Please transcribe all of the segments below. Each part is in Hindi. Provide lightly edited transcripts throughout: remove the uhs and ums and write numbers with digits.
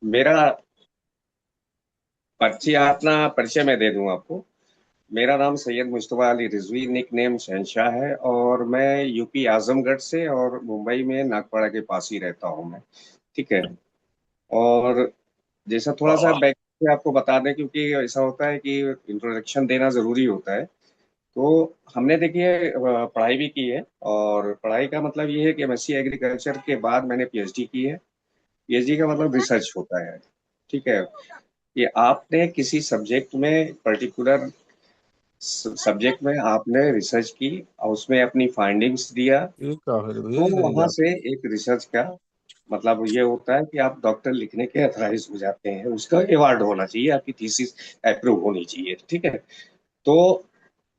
मेरा परिचय, अपना परिचय मैं दे दूं आपको। मेरा नाम सैयद मुश्तबा अली रिजवी, निक नेम शहनशाह है, और मैं यूपी आजमगढ़ से और मुंबई में नागपाड़ा के पास ही रहता हूँ मैं। ठीक है। और जैसा थोड़ा सा बैक आपको बता दें, क्योंकि ऐसा होता है कि इंट्रोडक्शन देना जरूरी होता है। तो हमने देखिए पढ़ाई भी की है, और पढ़ाई का मतलब ये है कि एमएससी एग्रीकल्चर के बाद मैंने पीएचडी की है। पीएचडी का मतलब रिसर्च होता है। ठीक है। कि आपने किसी सब्जेक्ट में, पर्टिकुलर सब्जेक्ट में आपने रिसर्च की और उसमें अपनी फाइंडिंग्स दिया, ये क्या है तो भैया, सही वहां बात। से एक रिसर्च का मतलब ये होता है कि आप डॉक्टर लिखने के अथराइज हो जाते हैं। उसका अवार्ड होना चाहिए, आपकी थीसिस अप्रूव होनी चाहिए। ठीक है। तो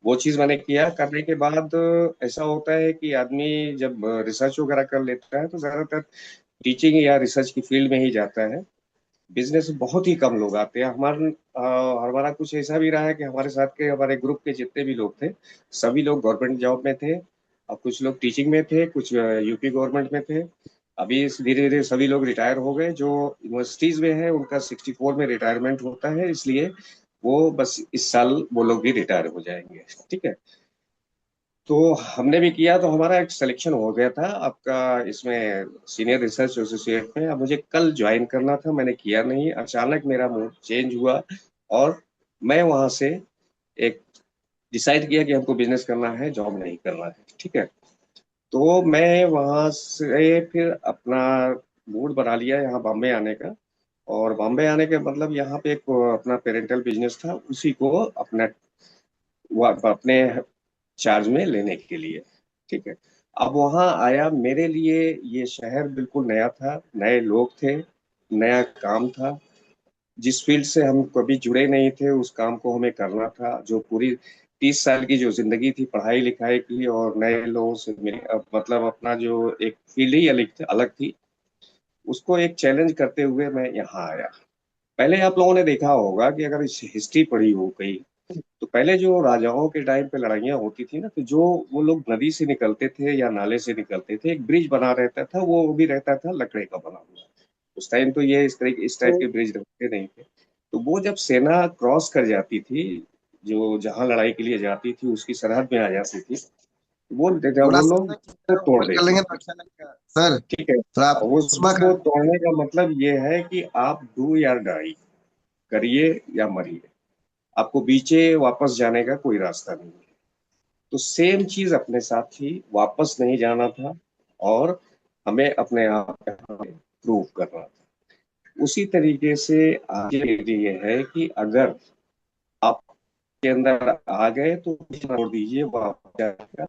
वो चीज मैंने किया। करने के बाद ऐसा होता है कि आदमी जब रिसर्च वगैरह कर लेता है तो ज्यादातर टीचिंग या रिसर्च की फील्ड में ही जाता है। बिजनेस बहुत ही कम लोग आते हैं। हमारा कुछ ऐसा भी रहा है कि हमारे साथ के, हमारे ग्रुप के जितने भी लोग थे, सभी लोग गवर्नमेंट जॉब में थे, और कुछ लोग टीचिंग में थे, कुछ यूपी गवर्नमेंट में थे। अभी धीरे धीरे सभी लोग रिटायर हो गए। जो यूनिवर्सिटीज में है उनका 64 में रिटायरमेंट होता है, इसलिए वो बस इस साल वो लोग भी रिटायर हो जाएंगे। ठीक है। तो हमने भी किया, तो हमारा एक सिलेक्शन हो गया था आपका इसमें, सीनियर रिसर्च एसोसिएट में। अब मुझे कल ज्वाइन करना था, मैंने किया नहीं, अचानक मेरा मूड चेंज हुआ, और मैं वहां से एक डिसाइड किया कि हमको बिजनेस करना है, जॉब नहीं करना है। ठीक है। तो मैं वहां से फिर अपना मूड बना लिया यहाँ बॉम्बे आने का। और बॉम्बे आने के मतलब यहाँ पे एक अपना पेरेंटल बिजनेस था, उसी को अपना वो अपने चार्ज में लेने के लिए। ठीक है। अब वहां आया, मेरे लिए ये शहर बिल्कुल नया था, नए लोग थे, नया काम था। जिस फील्ड से हम कभी जुड़े नहीं थे, उस काम को हमें करना था। जो पूरी 30 साल की जो जिंदगी थी पढ़ाई लिखाई की और नए लोगों से मिले, मतलब अपना जो एक फील्ड ही अलग थी, उसको एक चैलेंज करते हुए मैं यहाँ आया। पहले आप लोगों ने देखा होगा कि अगर हिस्ट्री पढ़ी हो कहीं, तो पहले जो राजाओं के टाइम पे लड़ाइयाँ होती थी ना, तो जो वो लोग नदी से निकलते थे या नाले से निकलते थे, एक ब्रिज बना रहता था, वो भी रहता था लकड़े का बना हुआ। उस टाइम तो ये इस टाइप के ब्रिज रहते नहीं थे। तो वो जब सेना क्रॉस कर जाती थी, जो जहां लड़ाई के लिए जाती थी उसकी सरहद में आ जाती थी, थोड़ा वो सा लोग ना उसको तोड़ होल्ड कर देते लेंगे तो थे। अच्छा लगेगा सर। ठीक है। थोड़ा और आप उसको तोड़ने का मतलब ये है कि आप डू या डाई, करिए या मरिए, आपको बीचे वापस जाने का कोई रास्ता नहीं है। तो सेम चीज अपने साथ थी, वापस नहीं जाना था, और हमें अपने आप प्रूव करना था। उसी तरीके से आगे ये है कि अगर आपके अंदर आ गए तो ब्रिज तोड़ दीजिए, वापस जाएगा।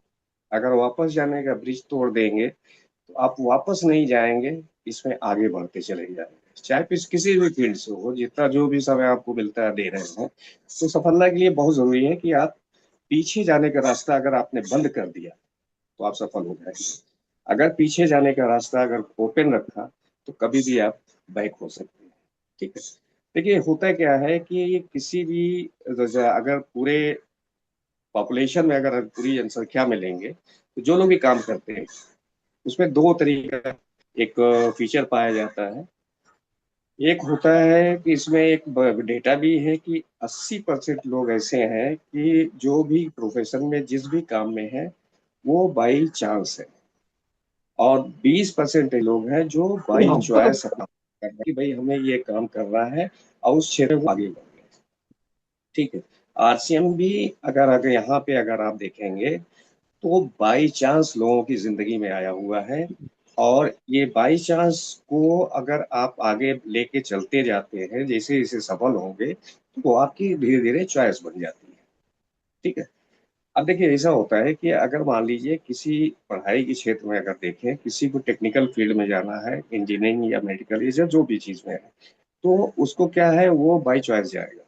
अगर वापस जाने का ब्रिज तोड़ देंगे तो आप वापस नहीं जाएंगे, इसमें आगे बढ़ते चले जाएंगे। चाहे किसी भी फील्ड से हो, जितना जो भी समय आपको मिलता है दे रहे हैं, तो सफलता के लिए बहुत जरूरी है कि आप पीछे जाने का रास्ता अगर आपने बंद कर दिया तो आप सफल हो जाएंगे। अगर पीछे जाने का रास्ता अगर ओपन रखा तो कभी भी आप बैक हो सकते हैं। ठीक है। देखिए होता क्या है कि ये किसी भी, अगर पूरे पॉपुलेशन में, अगर पूरी जनसंख्या में लेंगे, तो जो लोग भी काम करते हैं उसमें दो तरीके का एक फीचर पाया जाता है। एक होता है कि इसमें एक डेटा भी है कि 80% लोग ऐसे हैं कि जो भी प्रोफेशन में, जिस भी काम में है, वो बाई चांस है। और 20% लोग हैं जो बाई चॉइस अपना कर रहे हैं कि भाई हमें ये काम करना है, और उस क्षेत्र में आगे बढ़ गए। ठीक है। आरसीएम भी, अगर यहाँ पे अगर आप देखेंगे, तो बाई चांस लोगों की जिंदगी में आया हुआ है। और ये बाई चांस को अगर आप आगे लेके चलते जाते हैं, जैसे जैसे सफल होंगे, तो वो आपकी धीरे धीरे चॉइस बन जाती है। ठीक है। अब देखिए ऐसा होता है कि अगर मान लीजिए किसी पढ़ाई के क्षेत्र में अगर देखें, किसी को टेक्निकल फील्ड में जाना है, इंजीनियरिंग या मेडिकल या जो भी चीज में है, तो उसको क्या है, वो बाई चॉइस जाएगा।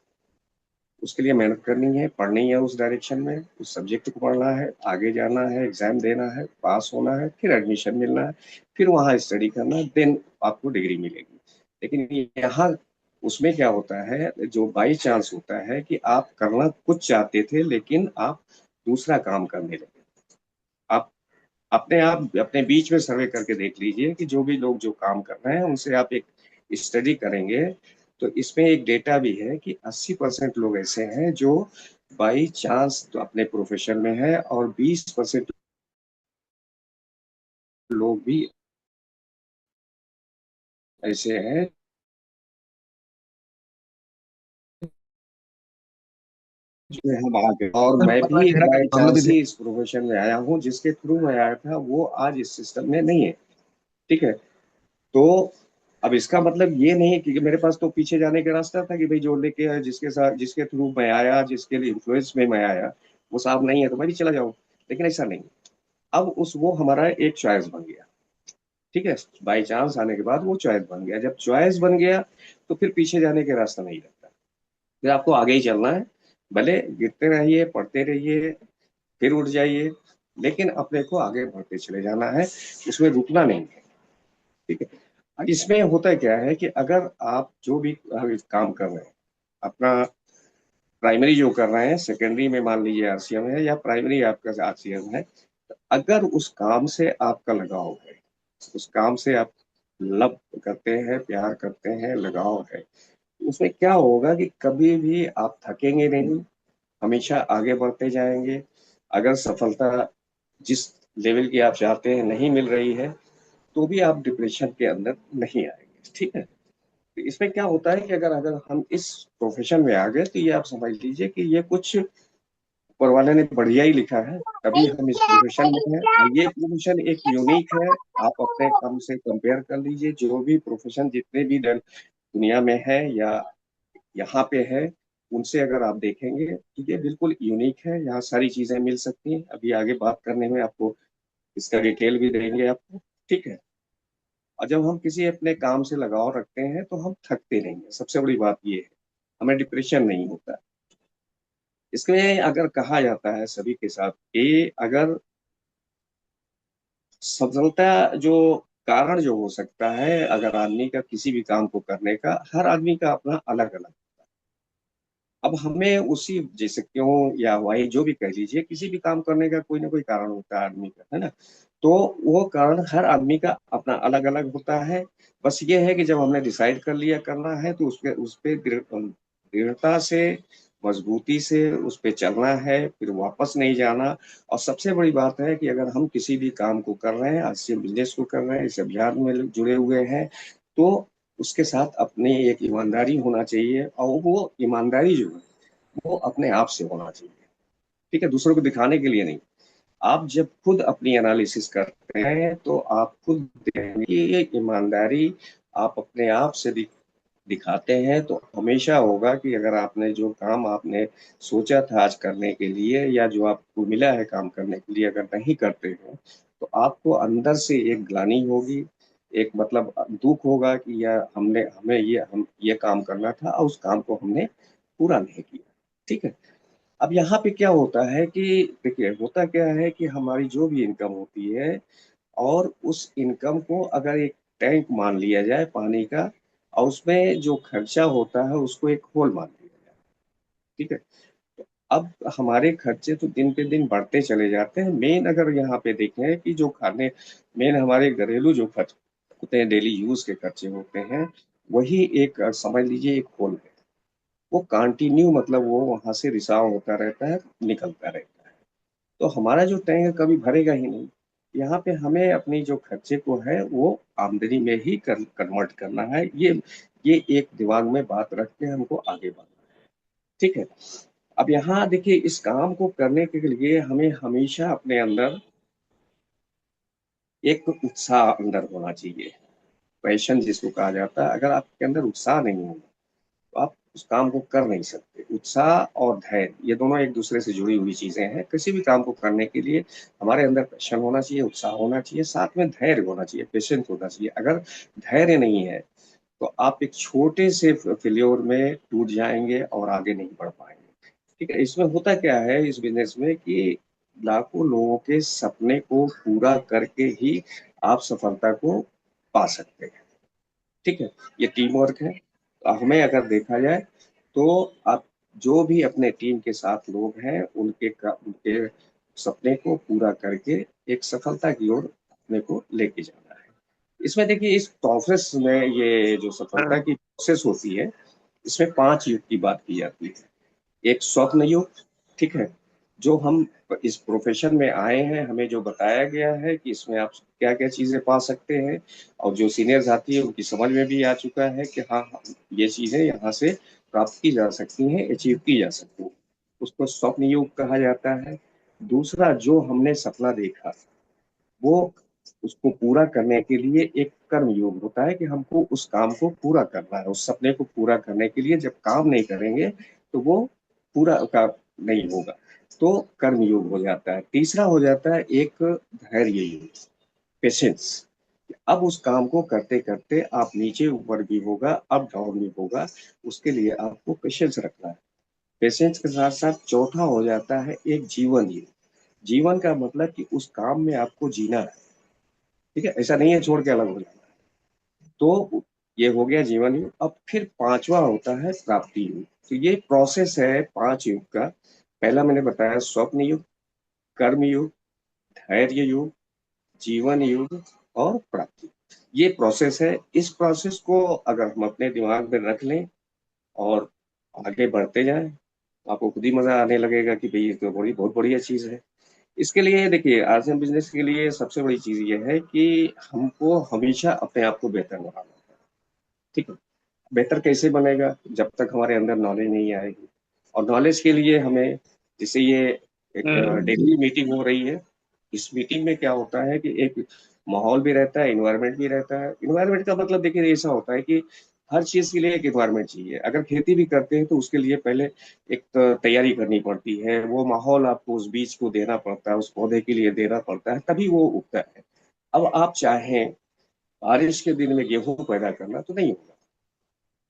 उसके लिए मेहनत करनी है, पढ़नी है उस डायरेक्शन में, उस सब्जेक्ट को पढ़ना है, आगे जाना है, एग्जाम देना है, पास होना है, फिर एडमिशन मिलना है, फिर वहाँ स्टडी करना है, देन आपको डिग्री मिलेगी। लेकिन यहाँ उसमें क्या होता है, जो बाई चांस होता है कि आप करना कुछ चाहते थे लेकिन आप दूसरा काम करने लगे। आप अपने बीच में सर्वे करके देख लीजिए कि जो भी लोग जो काम कर रहे हैं उनसे आप एक स्टडी करेंगे तो इसमें एक डेटा भी है कि 80% लोग ऐसे हैं जो बाई चांस तो अपने प्रोफेशन में है, और 20% लोग भी ऐसे हैं जो हम आगे, और सर मैं मतलब भी मेरा बाई मतलब चांस ये ही इस प्रोफेशन में आया हूँ, जिसके थ्रू मैं आया था वो आज इस सिस्टम में नहीं है। ठीक है। तो अब इसका मतलब ये नहीं कि मेरे पास तो पीछे जाने का रास्ता था कि भाई जो लेके आया, जिसके साथ जिसके थ्रू मैं आया, जिसके लिए इन्फ्लुएंस में मैं आया, वो साहब नहीं है तो मैं भी चला जाऊँ। लेकिन ऐसा नहीं। अब उस वो हमारा एक चॉइस बन गया। ठीक है। बाई चांस आने के बाद वो चॉइस बन गया। जब चॉइस बन गया तो फिर पीछे जाने के रास्ता नहीं रहता। फिर आपको आगे ही चलना है। भले गिरते रहिए, पढ़ते रहिए, फिर उठ जाइए, लेकिन अपने को आगे बढ़ते चले जाना है। उसमें रुकना नहीं है। ठीक है। अब इसमें होता क्या है कि अगर आप जो भी काम कर रहे हैं, अपना प्राइमरी जो कर रहे हैं, सेकेंडरी में मान लीजिए आरसीएम है, या प्राइमरी आपका आरसीएम है, तो अगर उस काम से आपका लगाव है, उस काम से आप लव करते हैं, प्यार करते हैं, लगाव है, उसमें क्या होगा कि कभी भी आप थकेंगे नहीं, हमेशा आगे बढ़ते जाएंगे। अगर सफलता जिस लेवल की आप चाहते हैं नहीं मिल रही है, तो भी आप डिप्रेशन के अंदर नहीं आएंगे। ठीक है। तो इसमें क्या होता है कि अगर अगर हम इस प्रोफेशन में आ गए तो ये आप समझ लीजिए कि ये कुछ ऊपर वाले ने बढ़िया ही लिखा है, तभी हम इस प्रोफेशन में हैं। और ये प्रोफेशन एक यूनिक है। आप अपने काम से कंपेयर कर लीजिए, जो भी प्रोफेशन जितने भी दुनिया में है या यहाँ पे है, उनसे अगर आप देखेंगे तो ये बिल्कुल यूनिक है। यहाँ सारी चीजें मिल सकती हैं। अभी आगे बात करने में आपको इसका डिटेल भी देंगे आपको। ठीक है। और जब हम किसी अपने काम से लगाव रखते हैं तो हम थकते नहीं हैं। सबसे बड़ी बात ये है, हमें डिप्रेशन नहीं होता। इसमें अगर कहा जाता है सभी के साथ कि अगर सफलता जो कारण जो हो सकता है अगर आदमी का किसी भी काम को करने का, हर आदमी का अपना अलग अलग। अब हमें उसी जैसे क्यों या वही जो भी कह लीजिए, किसी भी काम करने का कोई ना कोई कारण होता है आदमी का, है ना। तो वो कारण हर आदमी का अपना अलग अलग होता है। बस ये है कि जब हमने डिसाइड कर लिया करना है तो उस पे दृढ़ता से, मजबूती से उस पे चलना है, फिर वापस नहीं जाना। और सबसे बड़ी बात है कि अगर हम किसी भी काम को कर रहे हैं, आज से बिजनेस को कर रहे हैं, इस अभियान में जुड़े हुए हैं, तो उसके साथ अपनी एक ईमानदारी होना चाहिए। और वो ईमानदारी जो है वो अपने आप से होना चाहिए। ठीक है, दूसरों को दिखाने के लिए नहीं। आप जब खुद अपनी एनालिसिस करते हैं तो आप खुद देखेंगे कि ये ईमानदारी आप अपने आप से दिखाते हैं तो हमेशा होगा कि अगर आपने जो काम आपने सोचा था आज करने के लिए, या जो आपको मिला है काम करने के लिए, अगर नहीं करते हो तो आपको अंदर से एक ग्लानि होगी, एक मतलब दुख होगा कि यार हमने हमें ये काम करना था और उस काम को हमने पूरा नहीं किया। ठीक है। अब यहाँ पे क्या होता है कि देखिए, होता क्या है कि हमारी जो भी इनकम होती है, और उस इनकम को अगर एक टैंक मान लिया जाए पानी का, और उसमें जो खर्चा होता है उसको एक होल मान लिया जाए। ठीक है। अब हमारे खर्चे तो दिन पे दिन बढ़ते चले जाते हैं। मेन अगर यहाँ पे देखें कि जो खाने, मेन हमारे घरेलू जो खर्च होते हैं, डेली यूज के खर्चे होते हैं, वही एक समझ लीजिए एक होल है। वो कंटिन्यू मतलब वो वहां से रिसाव होता रहता है, निकलता रहता है। तो हमारा जो टैंक है कभी भरेगा ही नहीं। यहाँ पे हमें अपनी जो खर्चे को है वो आमदनी में ही कन्वर्ट करना है। ये एक दिमाग में बात रख के हमको आगे बढ़ना है। ठीक है। अब यहाँ देखिए, इस काम को करने के लिए हमें हमेशा अपने अंदर एक उत्साह अंदर होना चाहिए। पैशन जिसको कहा जाता है, अगर आपके अंदर उत्साह नहीं होगा तो आप उस काम को कर नहीं सकते। उत्साह और धैर्य, ये दोनों एक दूसरे से जुड़ी हुई चीजें हैं। किसी भी काम को करने के लिए हमारे अंदर पैशन होना चाहिए, उत्साह होना चाहिए, साथ में धैर्य होना चाहिए, पेशेंस होना चाहिए। अगर धैर्य नहीं है तो आप एक छोटे से फेल्योर में टूट जाएंगे और आगे नहीं बढ़ पाएंगे। ठीक है। इसमें होता क्या है इस बिजनेस में कि लाखों लोगों के सपने को पूरा करके ही आप सफलता को पा सकते हैं। ठीक है। ये टीम वर्क है। हमें अगर देखा जाए तो आप जो भी अपने टीम के साथ लोग हैं उनके सपने को पूरा करके एक सफलता की ओर अपने को लेके जाना है। इसमें देखिए, इस प्रोसेस में ये जो सफलता की प्रोसेस होती है, इसमें 5 युग की बात की जाती है। एक स्वप्न युग, ठीक है, जो हम इस प्रोफेशन में आए हैं, हमें जो बताया गया है कि इसमें आप क्या क्या चीजें पा सकते हैं, और जो सीनियर साथी है उनकी समझ में भी आ चुका है कि हाँ हाँ, ये चीजें यहाँ से प्राप्त की जा सकती हैं, अचीव की जा सकती हैं। उसको स्वप्न युग कहा जाता है। दूसरा, जो हमने सपना देखा, वो उसको पूरा करने के लिए एक कर्म योग होता है कि हमको उस काम को पूरा करना है। उस सपने को पूरा करने के लिए जब काम नहीं करेंगे तो वो पूरा का नहीं होगा, तो कर्म योग हो जाता है। तीसरा हो जाता है एक धैर्य योग, पेशेंस। अब उस काम को करते करते आप नीचे ऊपर भी होगा, अप डाउन भी होगा, उसके लिए आपको पेशेंस रखना है। पेशेंस के साथ साथ चौथा हो जाता है एक जीवन योग। जीवन का मतलब कि उस काम में आपको जीना है, ठीक है, ऐसा नहीं है छोड़ के अलग हो जाना। तो ये हो गया जीवन युग। अब फिर पांचवा होता है प्राप्ति युग। तो ये प्रोसेस है 5 युग का। पहला मैंने बताया स्वप्न युग, कर्म युग, धैर्य युग, जीवन युग और प्राप्ति। ये प्रोसेस है। इस प्रोसेस को अगर हम अपने दिमाग में रख लें और आगे बढ़ते जाएं, तो आपको खुद ही मजा आने लगेगा कि भाई ये तो बड़ी बहुत बढ़िया चीज है। इसके लिए देखिए, आरसीएम बिजनेस के लिए सबसे बड़ी चीज ये है कि हमको हमेशा अपने आप को बेहतर बनाना है, ठीक है। बेहतर कैसे बनेगा, जब तक हमारे अंदर नॉलेज नहीं आएगी। और नॉलेज के लिए हमें, जैसे ये एक डेली मीटिंग हो रही है, इस मीटिंग में क्या होता है कि एक माहौल भी रहता है, इन्वायरमेंट भी रहता है। इन्वायरमेंट का मतलब देखिए ऐसा होता है कि हर चीज के लिए एक इन्वायरमेंट चाहिए। अगर खेती भी करते हैं तो उसके लिए पहले एक तो तैयारी करनी पड़ती है, वो माहौल आपको उस बीज को देना पड़ता है, उस पौधे के लिए देना पड़ता है, तभी वो उगता है। अब आप चाहें बारिश के दिन में गेहूं पैदा करना, तो नहीं होगा,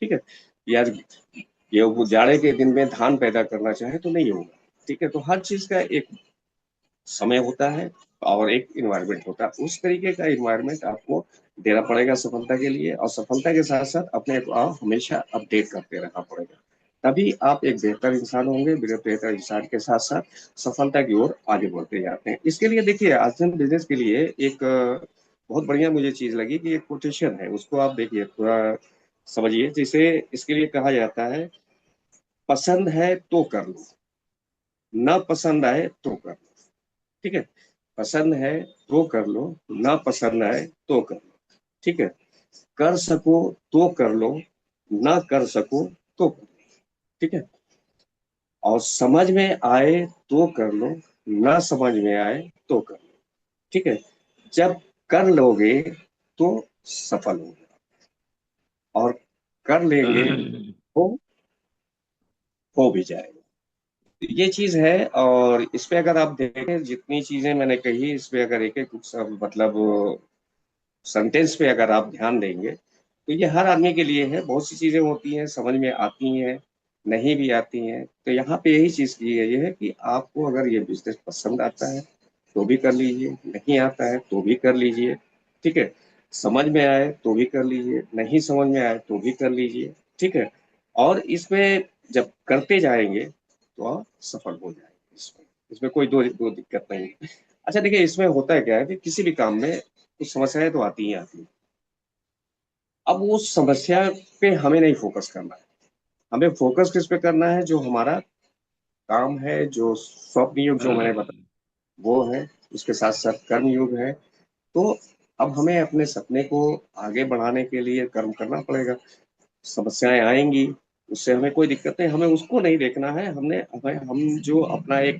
ठीक है। या गेहूं जाड़े के दिन में धान पैदा करना चाहे तो नहीं होगा, ठीक है। तो हर चीज का एक समय होता है और एक इन्वायरमेंट होता है। उस तरीके का इन्वायरमेंट आपको देना पड़ेगा सफलता के लिए, और सफलता के साथ साथ अपने को आप हमेशा अपडेट करते रहना पड़ेगा। तभी आप एक बेहतर इंसान होंगे। बेहतर इंसान के साथ साथ सफलता की ओर आगे बढ़ते जाते हैं। इसके लिए देखिए, आज हम बिजनेस के लिए एक बहुत बढ़िया मुझे चीज लगी कि एक कोटेशन है, उसको आप देखिए थोड़ा समझिए। जैसे इसके लिए कहा जाता है, पसंद है तो कर लो, ना पसंद आए तो कर लो, ठीक है। पसंद है तो कर लो, ना पसंद आए तो कर लो, ठीक है। कर सको तो कर लो, ना कर सको तो कर लो, ठीक है। और समझ में आए तो कर लो, ना समझ में आए तो कर लो, ठीक है। जब कर लोगे तो सफल होगे, और कर लेंगे तो हो भी जाएगा। ये चीज है। और इस पे अगर आप देखें, जितनी चीजें मैंने कही, इस पे अगर एक एक मतलब सेंटेंस पे अगर आप ध्यान देंगे, तो ये हर आदमी के लिए है। बहुत सी चीजें होती हैं समझ में आती हैं, नहीं भी आती हैं। तो यहाँ पे यही चीज की गई है कि आपको अगर ये बिजनेस पसंद आता है तो भी कर लीजिए, नहीं आता है तो भी कर लीजिए, ठीक है। समझ में आए तो भी कर लीजिए, नहीं समझ में आए तो भी कर लीजिए, ठीक है। और इसमें जब करते जाएंगे तो आप सफल हो जाएंगे। इसमें इसमें कोई दो दिक्कत नहीं है। अच्छा देखिए, इसमें होता है क्या है कि किसी भी काम में कुछ समस्याएं तो आती ही आती हैं। अब वो समस्या पे हमें नहीं फोकस करना है। हमें फोकस किस पे करना है, जो हमारा काम है, जो स्वप्न योग जो मैंने बताया वो है, उसके साथ साथ कर्म योग है। तो अब हमें अपने सपने को आगे बढ़ाने के लिए कर्म करना पड़ेगा। समस्याएं आएंगी, उससे हमें कोई दिक्कत नहीं, हमें उसको नहीं देखना है। हमने हमें हम जो अपना एक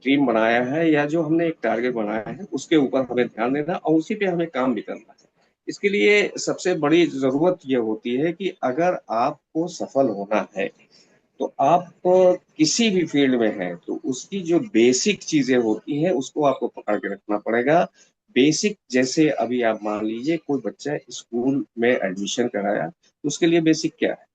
ड्रीम बनाया है, या जो हमने एक टारगेट बनाया है, उसके ऊपर हमें ध्यान देना और उसी पे हमें काम भी करना है। इसके लिए सबसे बड़ी जरूरत ये होती है कि अगर आपको सफल होना है, तो आप किसी भी फील्ड में हैं तो उसकी जो बेसिक चीजें होती हैं उसको आपको पकड़ के रखना पड़ेगा। बेसिक, जैसे अभी आप मान लीजिए कोई बच्चा स्कूल में एडमिशन कराया, तो उसके लिए बेसिक क्या है,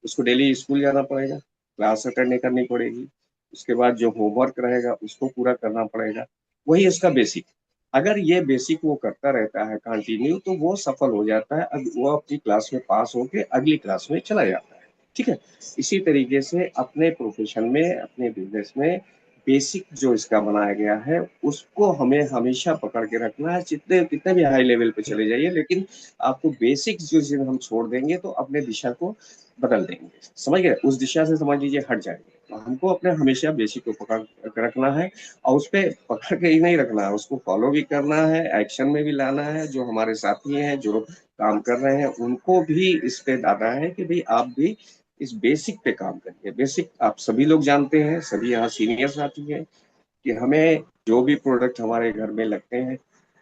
उसको डेली स्कूल जाना पड़ेगा, क्लास अटेंड करनी पड़ेगी, उसके बाद जो होमवर्क रहेगा उसको पूरा करना पड़ेगा। वही उसका बेसिक। अगर ये बेसिक वो करता रहता है कंटिन्यू, तो वो सफल हो जाता है। अब वो अपनी क्लास में पास होके अगली क्लास में चला जाता है, ठीक है। इसी तरीके से अपने प्रोफेशन में, अपने बिजनेस में बेसिक जो इसका बनाया गया है उसको हमें हमेशा पकड़ के रखना है, जितने कितने भी हाई लेवल पे चले जाइए, लेकिन आपको बेसिक जो चीज हम छोड़ देंगे तो अपने दिशा को बदल देंगे, समझ गए, उस दिशा से समझ लीजिए हट जाएंगे। तो हमको अपने हमेशा बेसिक को पकड़ के रखना है, और उस पर पकड़ के ही नहीं रखना है, उसको फॉलो भी करना है, एक्शन में भी लाना है। जो हमारे साथी हैं जो काम कर रहे हैं उनको भी इस पे लाना है कि भाई आप भी इस बेसिक पे काम करिए। बेसिक आप सभी लोग जानते हैं, सभी यहाँ सीनियर साथी हैं, कि हमें जो भी प्रोडक्ट हमारे घर में लगते हैं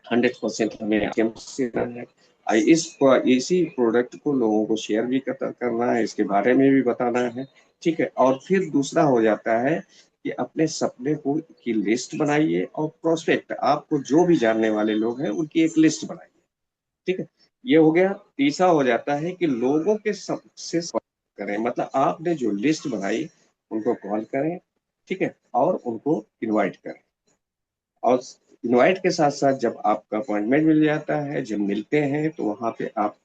100% हमें से करना है। इस इसी प्रोडक्ट को लोगों को शेयर भी करना है, इसके बारे में भी बताना है, ठीक है। और फिर दूसरा हो जाता है कि अपने सपने को की लिस्ट बनाइए, और प्रोस्पेक्ट आपको जो भी जानने वाले लोग हैं उनकी एक लिस्ट बनाइए, ठीक है। ये हो गया। तीसरा हो जाता है कि लोगों के सबसे करें, मतलब आपने जो लिस्ट बनाई उनको कॉल करें, ठीक है, और उनको इनवाइट करें। और इनवाइट के साथ साथ जब आपका अपॉइंटमेंट मिल जाता है, जब मिलते हैं तो वहां पे आप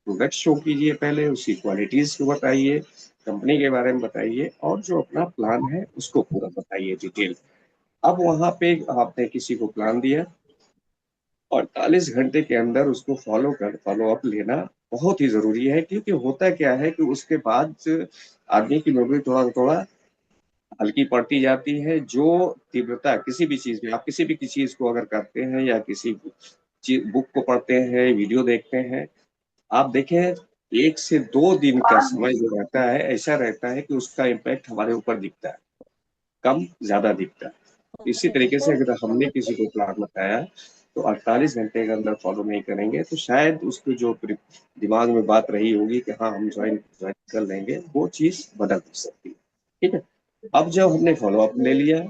प्रोडक्ट शो कीजिए, पहले उसकी क्वालिटीज को बताइए, कंपनी के बारे में बताइए, और जो अपना प्लान है उसको पूरा बताइए डिटेल। अब वहां पे आपने किसी को प्लान दिया, 48 घंटे के अंदर उसको फॉलो अप लेना बहुत ही जरूरी है, क्योंकि होता क्या है कि उसके बाद आदमी की मेमोरी थोड़ा थोड़ा हल्की पड़ती जाती है। जो तीव्रता किसी भी चीज में, आप किसी भी चीज को अगर करते हैं या किसी बुक को पढ़ते हैं, वीडियो देखते हैं, आप देखें 1 से 2 दिन का समय जो रहता है, ऐसा रहता है कि उसका इम्पैक्ट हमारे ऊपर दिखता है, कम ज्यादा दिखता है। इसी तरीके से अगर हमने किसी को प्लान बताया तो 48 घंटे के अंदर फॉलो नहीं करेंगे तो शायद उसको जो दिमाग में बात रही होगी कि हाँ हम ज्वाइन ज्वाइन कर लेंगे, वो चीज बदल सकती है, ठीक है। अब जब हमने फॉलो अप ले लिया,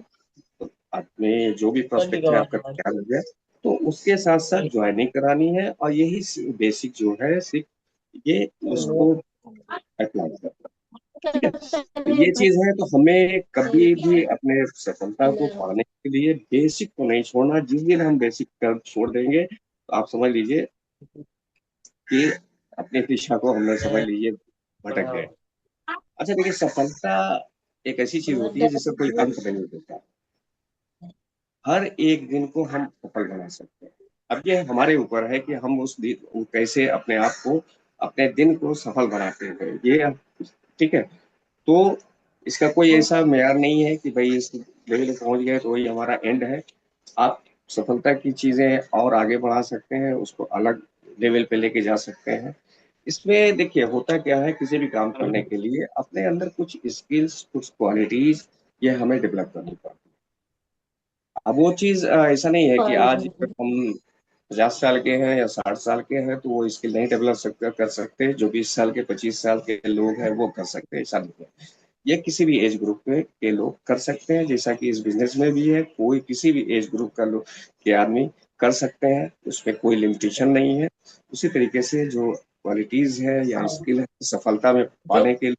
तो आपने जो भी प्रोस्पेक्ट है आपका तैयार हो गया, तो उसके साथ साथ ज्वाइनिंग करानी है, और यही बेसिक जो है सिर्फ ये उसको अप्लाई करना, ठीक है। तो ये चीज है, तो हमें कभी भी अपने सफलता को पाने के लिए बेसिक को नहीं छोड़ना। जिस दिन हम बेसिक कर छोड़ देंगे तो आप समझ लीजिए कि अपनी दिशा को हमने समझ लीजिए भटक गए। अच्छा देखिए, सफलता एक ऐसी चीज होती है जिसका कोई अंत नहीं होता, हर एक दिन को हम सफल बना सकते हैं। अब ये हमारे ऊपर है कि हम उस दिन कैसे अपने आप को, अपने दिन को सफल बनाते हैं, ये ठीक है। तो इसका कोई ऐसा मेयार नहीं है कि भाई इस लेवल पे पहुंच गए तो वही हमारा एंड है। आप सफलता की चीजें और आगे बढ़ा सकते हैं, उसको अलग लेवल पे लेके जा सकते हैं। इसमें देखिए होता क्या है, किसी भी काम करने के लिए अपने अंदर कुछ स्किल्स, कुछ क्वालिटीज ये हमें डेवलप करनी पड़ती है। अब वो चीज ऐसा नहीं है कि आज हम 50 साल के हैं या 60 साल के हैं तो वो स्किल नहीं डेवलप कर सकते, जो 20 साल के 25 साल के लोग हैं वो कर सकते हैं, ऐसा नहीं है। ये किसी भी एज ग्रुप के लोग कर सकते हैं, जैसा कि इस बिजनेस में भी है, कोई किसी भी एज ग्रुप का लोग के आदमी कर सकते हैं, उसमें कोई लिमिटेशन नहीं है। उसी तरीके से जो क्वालिटीज है या स्किल है सफलता में पाने के लिए,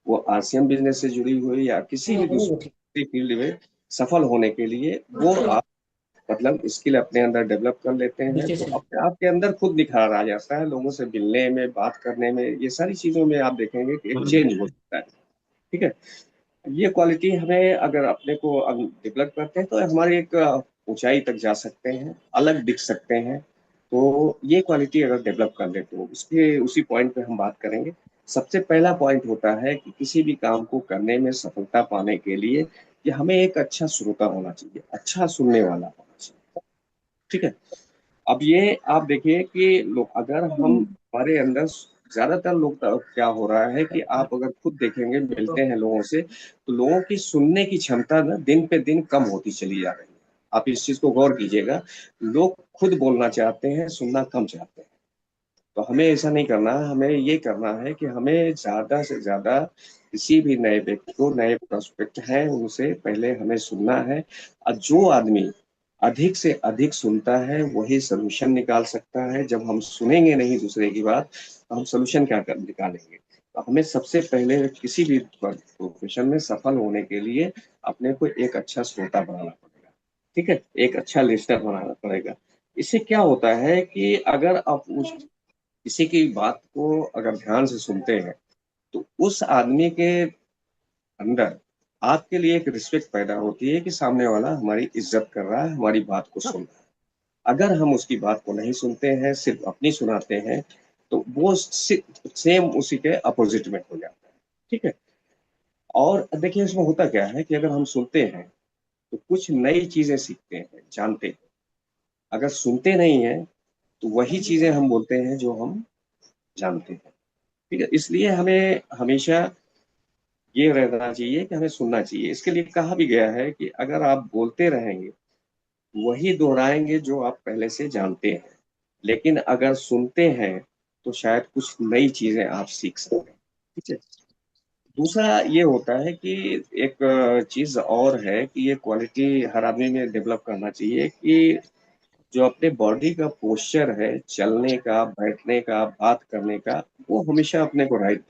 वो आसियन बिजनेस से जुड़ी हुई या किसी भी दूसरी फील्ड में सफल होने के लिए, वो आप मतलब स्किल अपने अंदर डेवलप कर लेते हैं तो अपने आप के अंदर खुद निखार आ जाता है। लोगों से मिलने में, बात करने में, ये सारी चीजों में आप देखेंगे कि एक चेंज हो सकता है, ठीक है। ये क्वालिटी हमें अगर अपने को डेवलप करते हैं तो हमारे एक ऊंचाई तक जा सकते हैं, अलग दिख सकते हैं। तो ये क्वालिटी अगर डेवलप कर ले तो उसके उसी पॉइंट पे हम बात करेंगे। सबसे पहला पॉइंट होता है कि किसी भी काम को करने में सफलता पाने के लिए कि हमें एक अच्छा श्रोता होना चाहिए, अच्छा सुनने वाला होना चाहिए, ठीक है। अब ये आप देखिए कि लोग अगर हम हमारे अंदर ज्यादातर लोग क्या हो रहा है कि आप अगर खुद देखेंगे, मिलते हैं लोगों से, तो लोगों की सुनने की क्षमता ना दिन पे दिन कम होती चली जा रही है। आप इस चीज को गौर कीजिएगा, लोग खुद बोलना चाहते हैं, सुनना कम चाहते हैं। तो हमें ऐसा नहीं करना है, हमें ये करना है कि हमें ज्यादा से ज्यादा किसी भी नए व्यक्ति को, नए प्रोस्पेक्ट हैं उनसे पहले हमें सुनना है। और जो आदमी अधिक से अधिक सुनता है वही सोल्यूशन निकाल सकता है। जब हम सुनेंगे नहीं दूसरे की बात तो हम सोल्यूशन क्या कर निकालेंगे। तो हमें सबसे पहले किसी भी प्रोफेशन में सफल होने के लिए अपने को एक अच्छा श्रोता बनाना पड़ेगा, ठीक है, एक अच्छा लिस्नर बनाना पड़ेगा। इससे क्या होता है कि अगर आप उस किसी की बात को अगर ध्यान से सुनते हैं तो उस आदमी के अंदर आपके लिए एक रिस्पेक्ट पैदा होती है कि सामने वाला हमारी इज्जत कर रहा है, हमारी बात को सुन रहा है। अगर हम उसकी बात को नहीं सुनते हैं, सिर्फ अपनी सुनाते हैं, तो वो सेम उसी के अपोजिट में हो जाता है। ठीक है। और देखिए इसमें होता क्या है कि अगर हम सुनते हैं तो कुछ नई चीजें सीखते हैं, जानते हैं। अगर सुनते नहीं हैं तो वही चीजें हम बोलते हैं जो हम जानते हैं। ठीक है। इसलिए हमें हमेशा ये रहना चाहिए कि हमें सुनना चाहिए। इसके लिए कहा भी गया है कि अगर आप बोलते रहेंगे, वही दोहराएंगे जो आप पहले से जानते हैं, लेकिन अगर सुनते हैं तो शायद कुछ नई चीजें आप सीख सकें। ठीक है। दूसरा ये होता है कि एक चीज और है कि ये क्वालिटी हर आदमी में डेवलप करना चाहिए कि जो अपने बॉडी का पोस्चर है, चलने का, बैठने का, बात करने का, वो हमेशा अपने को राइट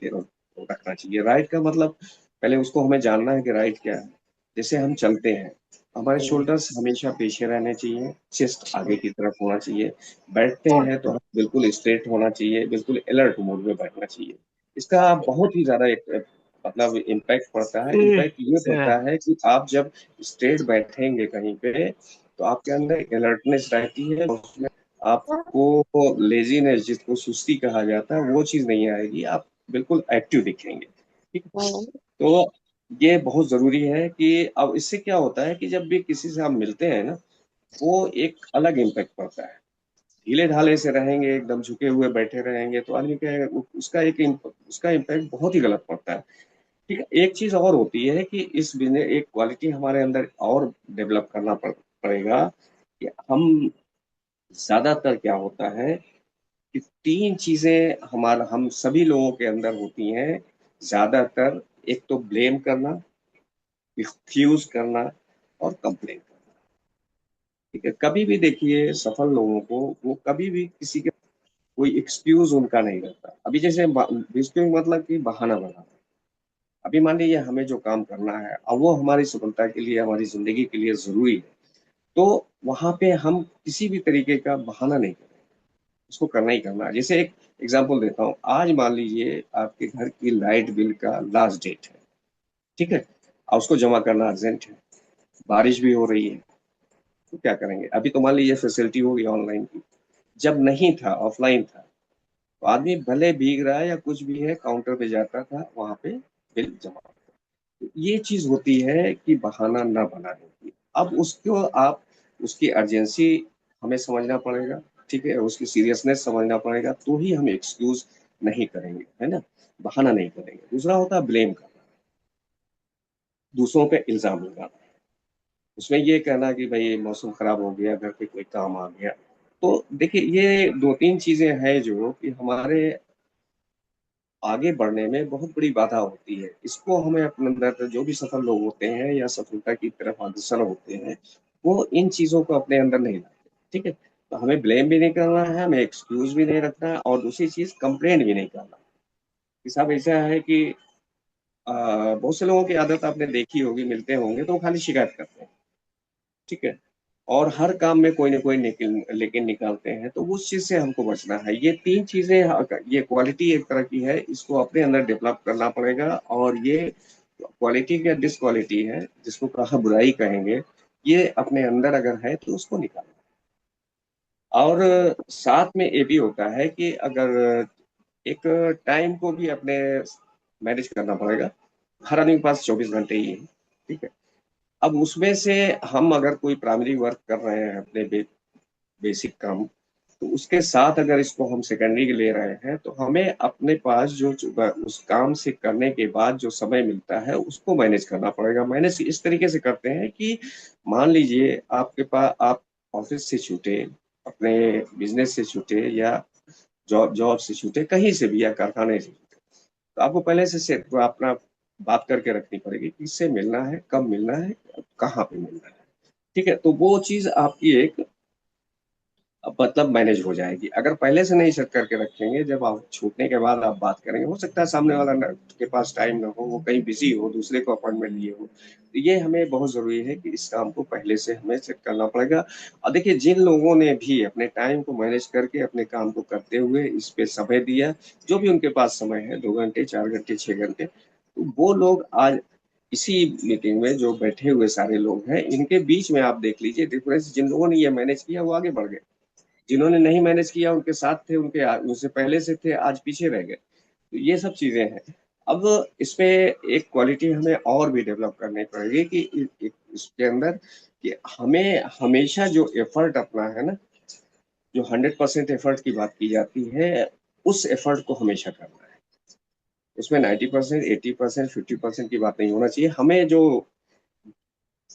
रखना चाहिए। राइट का मतलब पहले उसको हमें जानना है कि राइट क्या है। जैसे हम चलते हैं, हमारे शोल्डर्स हमेशा पीछे रहने चाहिए, चेस्ट आगे की तरफ होना चाहिए। बैठते हैं तो बिल्कुल स्ट्रेट होना चाहिए, बिल्कुल अलर्ट मोड में बैठना चाहिए। इसका बहुत ही ज्यादा एक मतलब इम्पैक्ट पड़ता है। इम्पैक्ट ये पड़ता है कि आप जब स्ट्रेट बैठेंगे कहीं पे, तो आपके अंदर अलर्टनेस रहती है, उसमें आपको लेजीनेस, जिसको सुस्ती कहा जाता है, वो चीज नहीं आएगी। आप बिल्कुल एक्टिव दिखेंगे। ठीक है? तो ये बहुत जरूरी है कि अब इससे क्या होता है कि जब भी किसी से हम मिलते हैं ना, वो एक अलग इम्पैक्ट पड़ता है। ढीले ढाले से रहेंगे, एकदम झुके हुए बैठे रहेंगे, तो आदमी क्या, उसका इम्पैक्ट बहुत ही गलत पड़ता है। ठीक है। एक चीज और होती है कि इस बिजनेस एक क्वालिटी हमारे अंदर और डेवलप करना पड़ेगा कि ज्यादातर क्या होता है कि तीन चीजें हम सभी लोगों के अंदर होती हैं ज्यादातर। एक तो ब्लेम करना, एक्सक्यूज करना, और कंप्लेन करना। ठीक है। कभी भी देखिए सफल लोगों को, वो कभी भी किसी के कोई एक्सक्यूज उनका नहीं रहता। अभी जैसे एक्सक्यूज मतलब कि बहाना बनाना। अभी मान लीजिए हमें जो काम करना है, अब वो हमारी सफलता के लिए, हमारी जिंदगी के लिए जरूरी है, तो वहां पे हम किसी भी तरीके का बहाना नहीं करें, उसको करना ही करना है। जैसे एक एग्जांपल देता हूँ, आज मान लीजिए आपके घर की लाइट बिल का लास्ट डेट है। ठीक है। और उसको जमा करना अर्जेंट है, बारिश भी हो रही है, तो क्या करेंगे? अभी तो मान लीजिए फैसिलिटी होगी ऑनलाइन की, जब नहीं था, ऑफलाइन था, तो आदमी भले भीग रहा है या कुछ भी है, काउंटर पे जाता था, वहां पे बिल जमा। तो ये चीज होती है कि बहाना ना बनाने की। अब उसको आप, उसकी अर्जेंसी हमें समझना पड़ेगा। ठीक है। उसकी सीरियसनेस समझना पड़ेगा, तो ही हम एक्सक्यूज नहीं करेंगे, है ना, बहाना नहीं करेंगे। दूसरा होता है ब्लेम करना, दूसरों पे इल्जाम लगाना। उसमें ये कहना कि भाई मौसम खराब हो गया, घर पे कोई काम आ गया। तो देखिए ये दो तीन चीजें हैं जो कि हमारे आगे बढ़ने में बहुत बड़ी बाधा होती है। इसको हमें अपने अंदर, जो भी सफल लोग होते हैं या सफलता की तरफ अग्रसर होते हैं, वो इन चीजों को अपने अंदर नहीं लाते। ठीक है। तो हमें ब्लेम भी नहीं करना है, हमें एक्सक्यूज भी नहीं रखना है, और दूसरी चीज कंप्लेंट भी नहीं करना। कि साहब ऐसा है कि बहुत से लोगों की आदत आपने देखी होगी, मिलते होंगे तो वो खाली शिकायत करते हैं। ठीक है। और हर काम में कोई ना कोई लेकिन निकालते हैं, तो उस चीज से हमको बचना है। ये तीन चीजें, ये क्वालिटी एक तरह की है, इसको अपने अंदर डेवलप करना पड़ेगा। और ये क्वालिटी का डिसक्वालिटी है, जिसको कहा बुराई कहेंगे, ये अपने अंदर अगर है तो उसको निकालना। और साथ में ये भी होता है कि अगर एक टाइम को भी अपने मैनेज करना पड़ेगा। हर आदमी के पास 24 घंटे ही है। ठीक है। अब उसमें से हम अगर कोई प्राइमरी वर्क कर रहे हैं, अपने बेसिक काम, तो उसके साथ अगर इसको हम सेकेंडरी ले रहे हैं, तो हमें अपने पास जो उस काम से करने के बाद जो समय मिलता है, उसको मैनेज करना पड़ेगा। मैनेज इस तरीके से करते हैं कि मान लीजिए आपके पास, आप ऑफिस से छूटे, अपने बिजनेस से छूटे, या जॉब जॉब से छूटे, कहीं से भी, या कारखाने से छूटे, तो आपको पहले से अपना बात करके रखनी पड़ेगी, किससे मिलना है, कब मिलना है, कहाँ पे मिलना है। ठीक है। तो वो चीज आपकी एक मतलब मैनेज हो जाएगी। अगर पहले से नहीं सेट करके रखेंगे, जब आप छूटने के बाद आप बात करेंगे, हो सकता है सामने वाला के पास टाइम ना हो, वो कहीं बिजी हो, दूसरे को अपॉइंटमेंट लिए हो। तो ये हमें बहुत जरूरी है कि इस काम को पहले से हमें सेट करना पड़ेगा। और देखिए जिन लोगों ने भी अपने टाइम को मैनेज करके अपने काम को करते हुए इस पे समय दिया, जो भी उनके पास समय है, 2 घंटे, 4 घंटे, 6 घंटे, तो वो लोग आज इसी मीटिंग में जो बैठे हुए सारे लोग हैं, इनके बीच में आप देख लीजिए डिफरेंस। जिन लोगों ने ये मैनेज किया वो आगे बढ़ गए, जिन्होंने नहीं मैनेज किया उनके साथ थे, उनसे पहले से थे, आज पीछे रह गए। तो ये सब चीजें हैं। अब इसमें एक क्वालिटी हमें और भी डेवलप करनी पड़ेगी कि इसके अंदर कि हमें हमेशा जो एफर्ट अपना है ना, जो 100% एफर्ट की बात की जाती है, उस एफर्ट को हमेशा करना है। उसमें 90%, 80%, 50% की बात नहीं होना चाहिए। हमें जो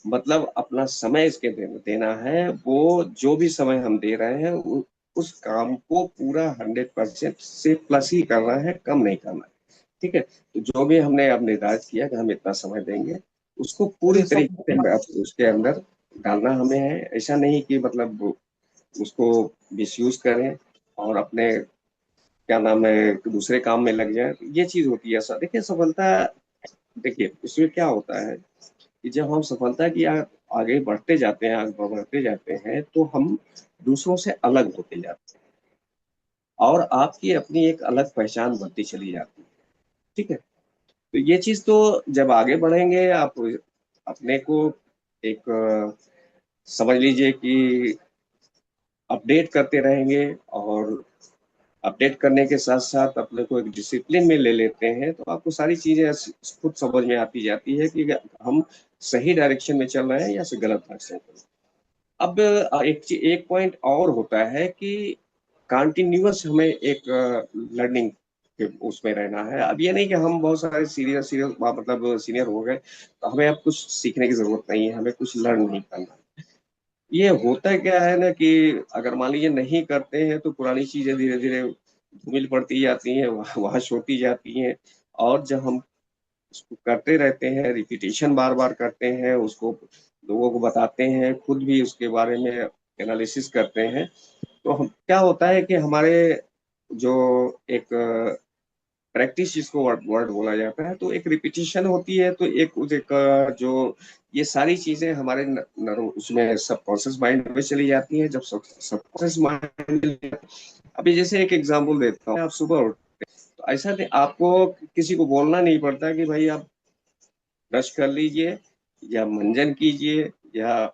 मतलब अपना समय इसके देना है, वो जो भी समय हम दे रहे हैं उस काम को पूरा 100% से प्लस ही करना है, कम नहीं करना है। ठीक है, तो जो भी हमने अब निर्धारित किया कि हम इतना समय देंगे, उसको पूरी अरे सब तरीके से उसके अंदर डालना हमें है। ऐसा नहीं कि मतलब उसको मिसयूज करें और अपने क्या नाम है दूसरे काम में लग जाए। ये चीज होती है सर। देखिए सफलता, देखिए इसमें क्या होता है कि जब हम सफलता की आगे बढ़ते जाते हैं, आगे बढ़ते जाते हैं, तो हम दूसरों से अलग होते जाते हैं और आपकी अपनी एक अलग पहचान बनती चली जाती है। ठीक है, तो ये चीज तो जब आगे बढ़ेंगे आप अपने को एक समझ लीजिए कि अपडेट करते रहेंगे, और अपडेट करने के साथ साथ अपने को एक डिसिप्लिन में ले लेते हैं, तो आपको सारी चीजें खुद समझ में आती जाती है कि हम सही डायरेक्शन में चल रहे हैं या फिर गलत डायरेक्शन में। अब एक पॉइंट और होता है कि कंटिन्यूअस हमें एक लर्निंग के उसमें रहना है। अब ये नहीं कि हम बहुत सारे सीरियस सीरियस मतलब सीनियर हो गए तो हमें अब कुछ सीखने की जरूरत नहीं है, हमें कुछ लर्न नहीं करना। ये होता क्या है ना कि अगर मान लीजिए नहीं करते हैं तो पुरानी चीजें धीरे धीरे धूमिल पड़ती जाती हैं, वाश होती जाती हैं। और जब हम उसको करते रहते हैं, रिपीटेशन बार बार करते हैं, उसको लोगों को बताते हैं, खुद भी उसके बारे में एनालिसिस करते हैं, तो हम क्या होता है कि हमारे जो एक प्रैक्टिस जिसको वर्ड वर्ड बोला जाता है, तो एक रिपीटिशन होती है, तो एक जो ये सारी चीजें हमारे उसमें सबकॉन्शियस माइंड में चली जाती हैं। जब सबकॉन्शियस माइंड, अभी जैसे एक एग्जांपल देता हूँ, आप सुबह उठते हैं, तो ऐसा नहीं आपको किसी को बोलना नहीं पड़ता कि भाई आप ब्रश कर लीजिए या मंजन कीजिए, या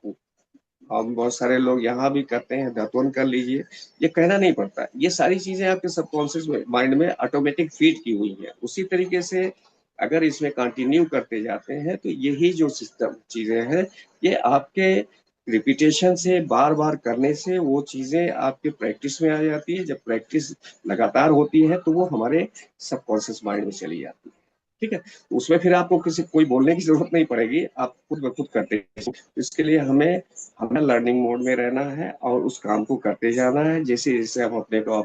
हम बहुत सारे लोग यहाँ भी करते हैं दातुन कर लीजिए, ये कहना नहीं पड़ता। ये सारी चीजें आपके सबकॉन्शियस माइंड में ऑटोमेटिक फीड की हुई है। उसी तरीके से अगर इसमें कंटिन्यू करते जाते हैं तो यही जो सिस्टम चीजें हैं, ये आपके रिपीटेशन से बार बार करने से वो चीजें आपके प्रैक्टिस में आ जाती है। जब प्रैक्टिस लगातार होती है तो वो हमारे सबकॉन्शियस माइंड में चली जाती है। ठीक है, उसमें फिर आपको किसी कोई बोलने की जरूरत नहीं पड़ेगी, आप खुद ब खुद करते हैं। इसके लिए हमें हमें लर्निंग मोड में रहना है और उस काम को करते जाना है। जैसे जैसे हम अपने को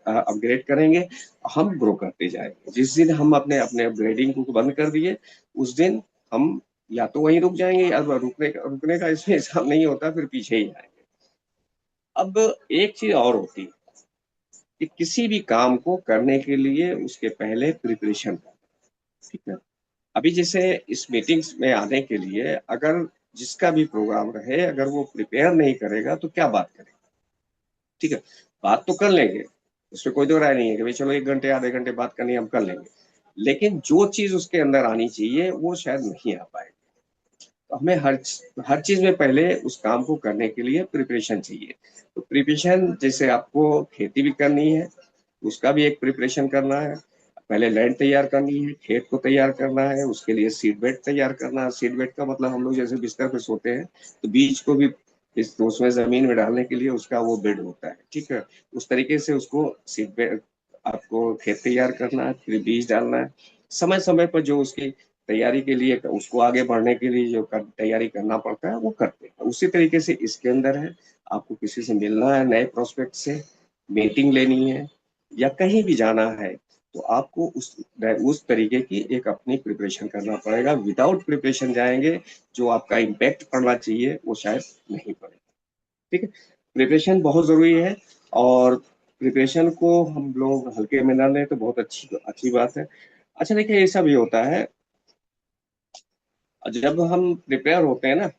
अपग्रेड करेंगे, हम ग्रो करते जाएंगे। जिस दिन हम अपने अपने अपग्रेडिंग को बंद कर दिए, उस दिन हम या तो वहीं रुक जाएंगे, या रुकने का इसमें हिसाब नहीं होता, फिर पीछे ही आएंगे। अब एक चीज और होती है कि किसी भी काम को करने के लिए उसके पहले प्रिपरेशन। ठीक है, अभी जैसे इस मीटिंग्स में आने के लिए अगर जिसका भी प्रोग्राम रहे, अगर वो प्रिपेयर नहीं करेगा तो क्या बात करेगा। ठीक है, बात तो कर लेंगे, उसमें कोई दो राय नहीं है कि भाई चलो 1 घंटे आधे घंटे बात करनी है, हम कर लेंगे, लेकिन जो चीज उसके अंदर आनी चाहिए वो शायद नहीं आ पाएगी। तो हमें हर चीज में पहले उस काम को करने के लिए प्रिपरेशन चाहिए। तो प्रिपरेशन जैसे आपको खेती भी करनी है, उसका भी एक प्रिपरेशन करना है। पहले लैंड तैयार करनी है, खेत को तैयार करना है, उसके लिए सीड बेड तैयार करना है। सीड बेड का मतलब हम लोग जैसे बिस्तर पे सोते हैं, तो बीज को भी इस उसमें जमीन में डालने के लिए उसका वो बेड होता है। ठीक है, उस तरीके से उसको सीड बेड, आपको खेत तैयार करना है, फिर बीज डालना है। समय समय पर जो उसकी तैयारी के लिए, उसको आगे बढ़ने के लिए जो तैयारी करना पड़ता है वो करते हैं। उसी तरीके से इसके अंदर है, आपको किसी से मिलना है, नए प्रोस्पेक्ट से मीटिंग लेनी है या कहीं भी जाना है, तो आपको उस तरीके की एक अपनी प्रिपरेशन करना पड़ेगा। विदाउट प्रिपरेशन जाएंगे, जो आपका इम्पैक्ट पड़ना चाहिए वो शायद नहीं पड़ेगा। ठीक है, प्रिपरेशन बहुत जरूरी है, और प्रिपरेशन को हम लोग हल्के में ना लें तो बहुत अच्छी अच्छी बात है। अच्छा देखिए, ऐसा भी होता है जब हम प्रिपेयर होते हैं ना,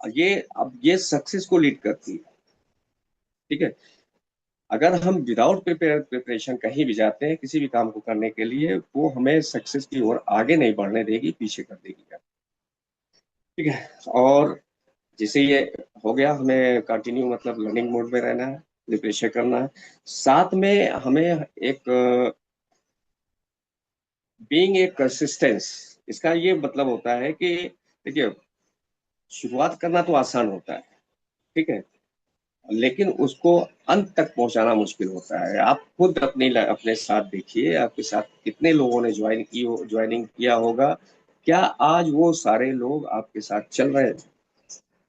ये अब ये सक्सेस को लीड करती है। ठीक है, अगर हम विदाउट प्रिपरेशन कहीं भी जाते हैं किसी भी काम को करने के लिए, वो हमें सक्सेस की ओर आगे नहीं बढ़ने देगी, पीछे कर देगी। ठीक है। और जैसे ये हो गया, हमें कंटिन्यू मतलब लर्निंग मोड में रहना है, प्रिपरेशन करना है। साथ में हमें एक बीइंग ए कंसिस्टेंस, इसका ये मतलब होता है कि देखिए, शुरुआत करना तो आसान होता है, ठीक है, लेकिन उसको अंत तक पहुंचाना मुश्किल होता है। आप खुद अपने साथ देखिए, आपके साथ कितने लोगों ने ज्वाइनिंग किया होगा। क्या आज वो सारे लोग आपके साथ चल रहे हैं?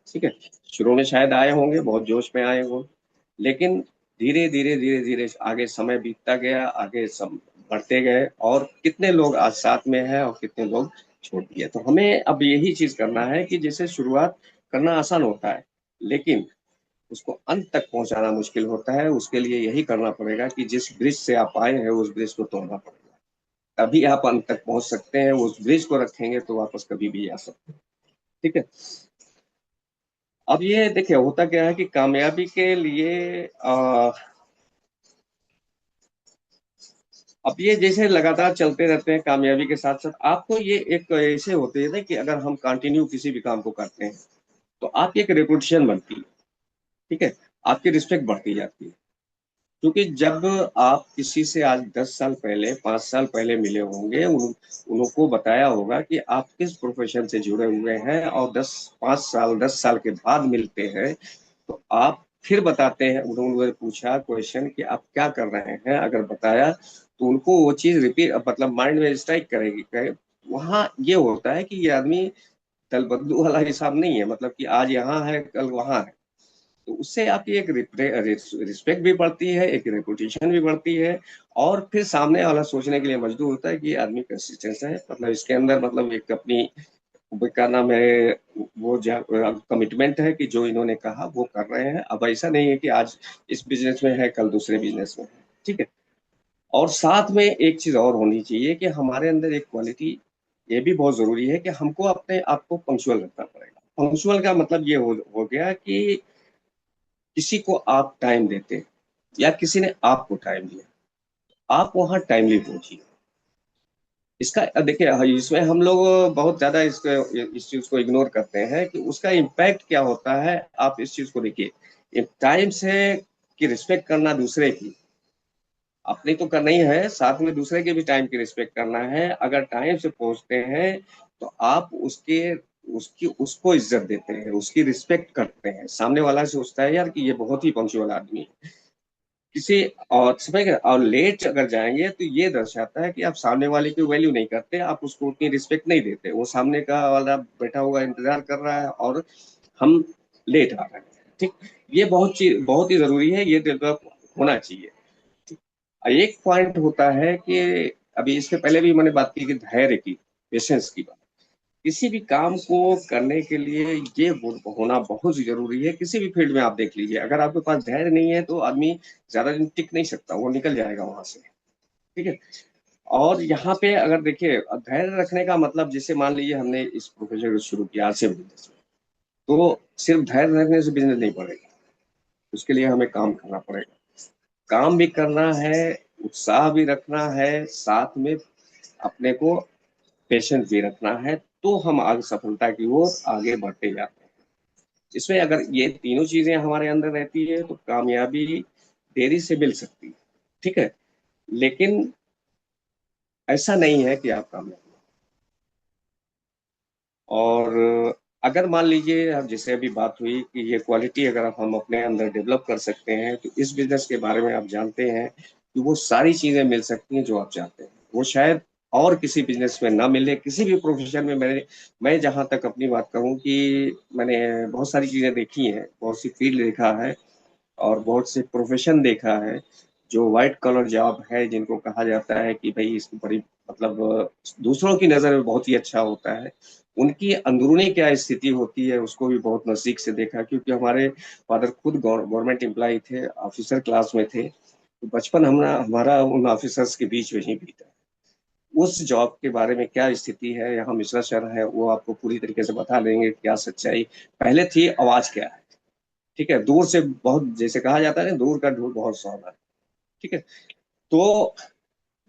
ठीक है। शुरू में शायद आए होंगे, बहुत जोश में आए होंगे, लेकिन धीरे धीरे आगे समय बीतता गया, आगे सब बढ़ते गए, और कितने लोग आज साथ में हैं और कितने लोग छोड़ दिए। तो हमें अब यही चीज करना है कि जैसे शुरुआत करना आसान होता है, लेकिन उसको अंत तक पहुंचाना मुश्किल होता है। उसके लिए यही करना पड़ेगा कि जिस ब्रिज से आप आए हैं उस ब्रिज को तोड़ना पड़ेगा, तभी आप अंत तक पहुंच सकते हैं। उस ब्रिज को रखेंगे तो वापस कभी भी आ सकते हैं। ठीक है। अब ये देखिए, होता क्या है कि कामयाबी के लिए अब ये जैसे लगातार चलते रहते हैं कामयाबी के साथ साथ, आपको ये एक ऐसे होते हैं ना कि अगर हम कंटिन्यू किसी भी काम को करते हैं तो आपकी एक रेपुटेशन बनती है। ठीक है। आपकी रिस्पेक्ट बढ़ती जाती है, क्योंकि जब आप किसी से आज 10 साल पहले, 5 साल पहले मिले होंगे, उनको बताया होगा कि आप किस प्रोफेशन से जुड़े हुए हैं, और 5 साल 10 साल के बाद मिलते हैं तो आप फिर बताते हैं। उन्होंने पूछा क्वेश्चन कि आप क्या कर रहे हैं, अगर बताया तो उनको वो चीज रिपीट मतलब माइंड में स्ट्राइक करेगी, वहां ये होता है कि ये आदमी दल बदलू वाला हिसाब नहीं है, मतलब कि आज यहाँ है कल वहां है। तो उससे आपकी एक रिस्पेक्ट भी बढ़ती है, एक रेपुटेशन भी बढ़ती है, और फिर सामने वाला सोचने के लिए मजबूर होता है कि ये आदमी कंसिस्टेंस है, मतलब इसके अंदर मतलब एक अपनी वो क्या नाम है, वो कमिटमेंट है कि जो इन्होंने कहा वो कर रहे हैं। अब ऐसा नहीं है कि आज इस बिजनेस में है कल दूसरे बिजनेस में है। ठीक है। और साथ में एक चीज और होनी चाहिए कि हमारे अंदर एक क्वालिटी ये भी बहुत जरूरी है कि हमको अपने आप को पंक्चुअल रखना पड़ेगा। पंक्चुअल का मतलब ये हो गया कि किसी को आप टाइम देते, या किसी ने आपको टाइम दिया, आप वहां टाइमली पहुंचिए। इसका देखिए, इसमें हम लोग बहुत ज्यादा इस चीज को इग्नोर करते हैं कि उसका इम्पैक्ट क्या होता है। आप इस चीज को देखिए, टाइम से की रिस्पेक्ट करना दूसरे की, अपनी तो करना ही है, साथ में दूसरे के भी टाइम की रिस्पेक्ट करना है। अगर टाइम से पहुंचते हैं तो आप उसकी उसको इज्जत देते हैं, उसकी रिस्पेक्ट करते हैं। सामने वाला सोचता है यार कि ये बहुत ही पंक्चुअल आदमी है। किसी और समय और लेट अगर जाएंगे तो ये दर्शाता है कि आप सामने वाले की वैल्यू नहीं करते, आप उसको उतनी रिस्पेक्ट नहीं देते। वो सामने का वाला बैठा हुआ इंतजार कर रहा है और हम लेट आ रहे हैं। ठीक। ये बहुत ही जरूरी है, ये डेवलप होना चाहिए। एक पॉइंट होता है कि अभी इसके पहले भी मैंने बात की कि धैर्य की, पेशेंस की बात, किसी भी काम को करने के लिए ये गुण होना बहुत जरूरी है। किसी भी फील्ड में आप देख लीजिए, अगर आपके पास धैर्य नहीं है तो आदमी ज्यादा दिन टिक नहीं सकता, वो निकल जाएगा वहां से। ठीक है। और यहाँ पे अगर देखिए, धैर्य रखने का मतलब, जैसे मान लीजिए हमने इस प्रोफेशन को शुरू किया से बिजनेस में, तो सिर्फ धैर्य रखने से बिजनेस नहीं बढ़ेगा, उसके लिए हमें काम करना पड़ेगा। काम भी करना है, उत्साह भी रखना है, साथ में अपने को पेशेंस भी रखना है, तो हम आगे सफलता की ओर आगे बढ़ते जाते हैं। इसमें अगर ये तीनों चीजें हमारे अंदर रहती है तो कामयाबी देरी से मिल सकती है। ठीक है। लेकिन ऐसा नहीं है कि आप कामयाब हो। और अगर मान लीजिए, अब जैसे अभी बात हुई कि ये क्वालिटी अगर हम अपने अंदर डेवलप कर सकते हैं तो इस बिजनेस के बारे में आप जानते हैं कि वो सारी चीजें मिल सकती हैं जो आप चाहते हैं। वो शायद और किसी बिजनेस में ना मिले, किसी भी प्रोफेशन में। मैं जहां तक अपनी बात कहूँ कि मैंने बहुत सारी चीजें देखी हैं, बहुत सी फील्ड देखा है, और बहुत से प्रोफेशन देखा है जो व्हाइट कॉलर जॉब है, जिनको कहा जाता है कि भाई इसकी बड़ी मतलब दूसरों की नजर में बहुत ही अच्छा होता है। उनकी अंदरूनी क्या स्थिति होती है उसको भी बहुत नजदीक से देखा, क्योंकि हमारे फादर खुद गवर्नमेंट एम्प्लॉय थे, ऑफिसर क्लास में थे, तो बचपन हमारा हमारा उन ऑफिसर्स के बीच में ही बीता। उस जॉब के बारे में क्या स्थिति है, यहाँ मिश्रा सर है, वो आपको पूरी तरीके से बता देंगे क्या सच्चाई पहले थी, आवाज क्या है। ठीक है, दूर से बहुत, जैसे कहा जाता है ना, दूर का ढूंढ बहुत सौंदर्य। ठीक है। तो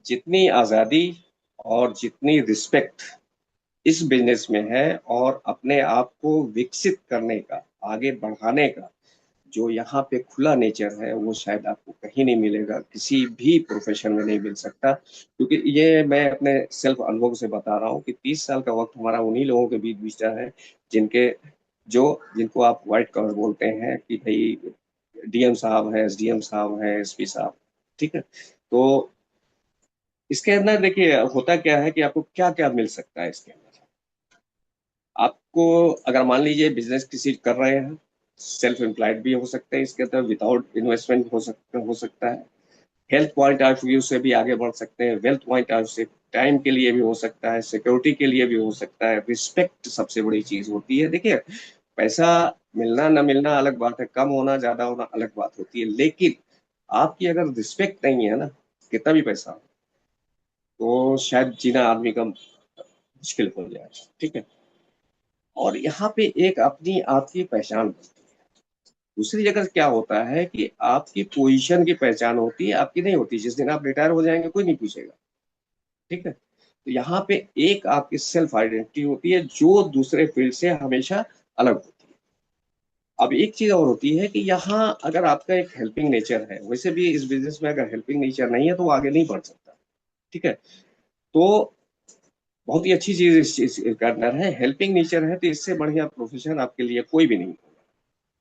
जितनी आजादी और जितनी रिस्पेक्ट इस बिजनेस में है, और अपने आप को विकसित करने का, आगे बढ़ाने का जो यहाँ पे खुला नेचर है, वो शायद आपको कहीं नहीं मिलेगा, किसी भी प्रोफेशन में नहीं मिल सकता। क्योंकि ये मैं अपने सेल्फ अनुभव से बता रहा हूँ कि 30 साल का वक्त हमारा उन्हीं लोगों के बीच बीता है, जिनके जो जिनको आप व्हाइट कलर बोलते हैं, कि भाई डीएम साहब है, एसडीएम साहब है, एसपी साहब। ठीक है। तो इसके अंदर देखिए होता क्या है कि आपको क्या क्या मिल सकता है इसके अंदर। आपको अगर मान लीजिए बिजनेस किसी कर रहे हैं, सेल्फ एम्प्लॉयड भी हो सकते हैं इसके अंदर, विदाउट इन्वेस्टमेंट हो सकता है। हेल्थ पॉइंट ऑफ व्यू से भी आगे बढ़ सकते हैं, वेल्थ पॉइंट ऑफ से टाइम के लिए भी हो सकता है, सिक्योरिटी के लिए भी हो सकता है, रिस्पेक्ट सबसे बड़ी चीज होती है। देखिए, पैसा मिलना न मिलना अलग बात है, कम होना ज्यादा होना अलग बात होती है, लेकिन आपकी अगर रिस्पेक्ट नहीं है ना, कितना भी पैसा हो, तो शायद जीना आदमी का मुश्किल हो जाए। ठीक है। और यहाँ पे एक अपनी आपकी पहचान बनती है। दूसरी जगह क्या होता है कि आपकी पोजीशन की पहचान होती है, आपकी नहीं होती। जिस दिन आप रिटायर हो जाएंगे कोई नहीं पूछेगा। ठीक है। तो यहाँ पे एक आपकी सेल्फ आइडेंटिटी होती है, जो दूसरे फील्ड से हमेशा अलग होती है। अब एक चीज और होती है कि यहाँ अगर आपका एक हेल्पिंग नेचर है, वैसे भी इस बिजनेस में अगर हेल्पिंग नेचर नहीं है तो वो आगे नहीं बढ़ सकता। ठीक है। तो बहुत ही अच्छी चीज इस चीज का अंदर है, हेल्पिंग नेचर है, तो इससे बढ़िया प्रोफेशन आपके लिए कोई भी नहीं।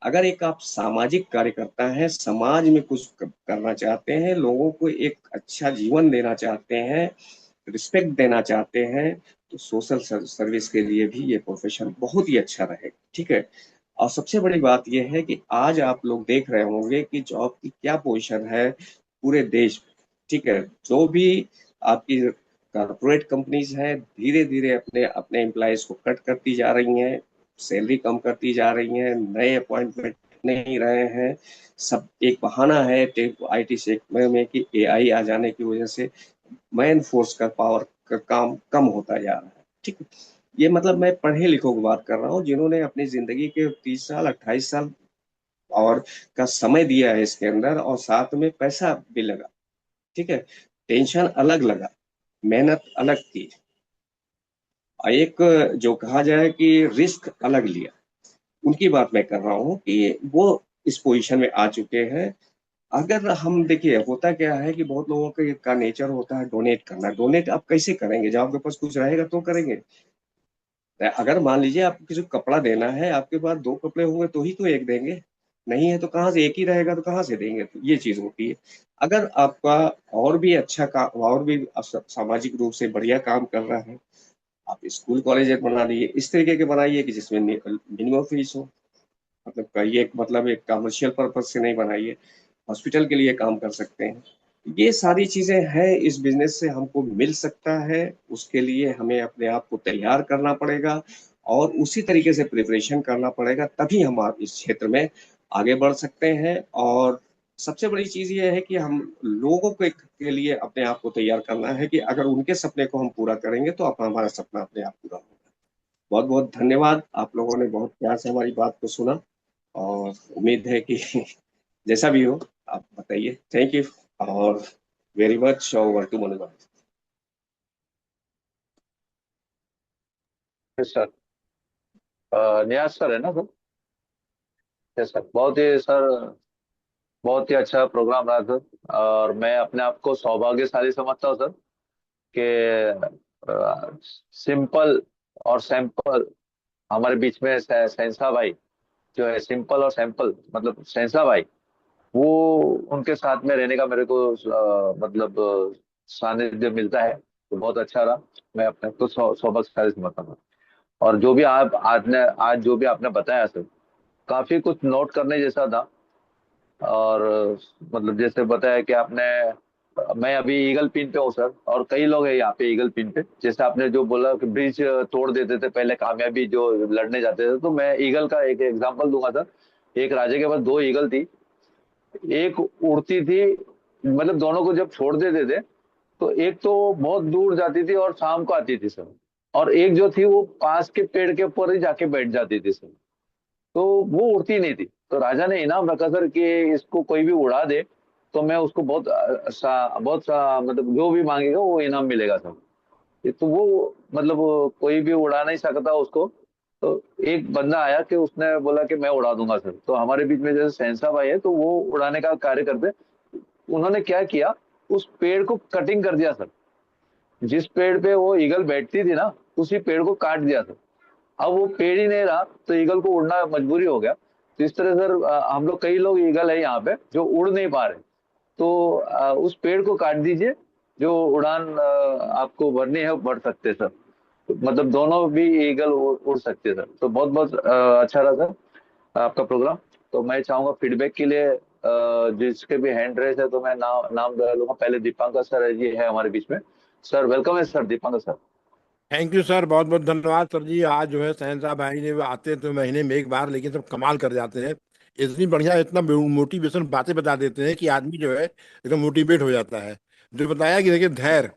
अगर एक आप सामाजिक कार्यकर्ता हैं, समाज में कुछ करना चाहते हैं, लोगों को एक अच्छा जीवन देना चाहते हैं, रिस्पेक्ट देना चाहते हैं, तो सोशल सर्विस के लिए भी ये प्रोफेशन बहुत ही अच्छा रहेगा। ठीक है। और सबसे बड़ी बात यह है कि आज आप लोग देख रहे होंगे कि जॉब की क्या पोजीशन है पूरे देश में। ठीक है। जो भी आपकी कॉर्पोरेट कंपनीज हैं, धीरे धीरे अपने अपने एम्प्लॉयज को कट करती जा रही हैं, सैलरी कम करती जा रही हैं, नए अपॉइंटमेंट नहीं रहे हैं। सब एक बहाना है टेक आईटी सेक्टर में कि एआई आ जाने की वजह से मैन फोर्स का पावर का काम कम होता जा रहा है। ठीक है। ये मतलब मैं पढ़े लिखों की बात कर रहा हूँ, जिन्होंने अपनी जिंदगी के 30 साल 28 साल और का समय दिया है इसके अंदर, और साथ में पैसा भी लगा। ठीक है। टेंशन अलग लगा, मेहनत अलग की, और एक जो कहा जाए कि रिस्क अलग लिया, उनकी बात मैं कर रहा हूँ कि वो इस पोजीशन में आ चुके हैं। अगर हम देखिए, होता क्या है कि बहुत लोगों का नेचर होता है डोनेट करना। डोनेट आप कैसे करेंगे जब आपके पास कुछ रहेगा तो करेंगे। अगर मान लीजिए आपको किसी को कपड़ा देना है, आपके पास दो कपड़े होंगे तो ही तो एक देंगे, नहीं है तो कहाँ से, एक ही रहेगा तो कहाँ से देंगे। तो ये चीज होती है। अगर आपका और भी अच्छा काम, और भी सामाजिक रूप से बढ़िया काम कर रहा है, आप स्कूल कॉलेज एक बना लीजिए, इस तरीके के बनाइए कि जिसमें मिनिमम फीस हो। मतलब कहिए, मतलब एक कमर्शियल पर्पज से नहीं बनाइए, हॉस्पिटल के लिए काम कर सकते हैं। ये सारी चीजें हैं, इस बिजनेस से हमको मिल सकता है। उसके लिए हमें अपने आप को तैयार करना पड़ेगा, और उसी तरीके से प्रिपरेशन करना पड़ेगा, तभी हम आप इस क्षेत्र में आगे बढ़ सकते हैं। और सबसे बड़ी चीज ये है कि हम लोगों के लिए अपने आप को तैयार करना है, कि अगर उनके सपने को हम पूरा करेंगे तो हमारा सपना अपने आप पूरा होगा। बहुत बहुत धन्यवाद, आप लोगों ने बहुत प्यार से हमारी बात को सुना, और उम्मीद है कि जैसा भी हो आप बताइए। थैंक यू, और very much over to Manubhai. Sir, Niyaz sir है ना सर? यस सर, बहुत ही सर, बहुत ही अच्छा प्रोग्राम रहा सर। और मैं अपने आप को सौभाग्यशाली समझता हूँ सर कि सिंपल और सैंपल हमारे बीच में सेंसा भाई जो है, सिंपल और सैंपल मतलब सेंसा भाई, वो उनके साथ में रहने का मेरे को मतलब सानिध्य मिलता है, तो बहुत अच्छा रहा। मैं अपने आप को सौभाग्यशाली समझता हूँ। और जो भी आप आज जो भी आपने बताया सर, काफी कुछ नोट करने जैसा था। और मतलब जैसे बताया कि आपने, मैं अभी ईगल पिन पे हूँ सर, और कई लोग हैं यहाँ पे ईगल पिन पे। जैसे आपने जो बोला कि ब्रिज तोड़ देते थे पहले कामयाबी जो लड़ने जाते थे, तो मैं ईगल का एक एग्जांपल दूंगा सर। एक राजा के पास दो ईगल थी, एक उड़ती थी, मतलब दोनों को जब छोड़ देते थे तो एक तो बहुत दूर जाती थी और शाम को आती थी सर, और एक जो थी वो पास के पेड़ के ऊपर ही जाके बैठ जाती थी सर, तो वो उड़ती नहीं थी। तो राजा ने इनाम रखा सर कि इसको कोई भी उड़ा दे तो मैं उसको बहुत सा मतलब जो भी मांगेगा वो इनाम मिलेगा सर। ये तो वो मतलब वो कोई भी उड़ा नहीं सकता उसको। तो एक बंदा आया कि उसने बोला कि मैं उड़ा दूंगा सर। तो हमारे बीच में जैसे सहनसा भाई है तो वो उड़ाने का कार्य करते। उन्होंने क्या किया, उस पेड़ को कटिंग कर दिया सर। जिस पेड़ पे वो ईगल बैठती थी ना, उसी पेड़ को काट दिया सर। अब वो पेड़ ही नहीं रहा तो ईगल को उड़ना मजबूरी हो गया। तो इस तरह सर हम लोग कई लोग ईगल है यहाँ पे जो उड़ नहीं पा रहे। तो उस पेड़ को काट दीजिए, जो उड़ान आपको भरनी है वो भर सकते हैं सर। तो मतलब दोनों भी ईगल उड़ सकते हैं सर। तो बहुत बहुत अच्छा रहा सर आपका प्रोग्राम। तो मैं चाहूंगा फीडबैक के लिए जिसके भी हैंड रेस है तो मैं नाम ले लूंगा। पहले दीपांकर सर जी है हमारे बीच में। सर वेलकम है sir, Dipankar sir. Thank you sir, बहुत बहुत धन्यवाद सर जी। आज जो है शहनशाह भाई ने, वो आते हैं तो महीने में एक बार, लेकिन सब कमाल कर जाते हैं। इतनी बढ़िया, इतना मोटिवेशन बातें बता देते हैं कि आदमी जो है एकदम मोटिवेट हो जाता है। जो बताया कि देखिए, धैर्य,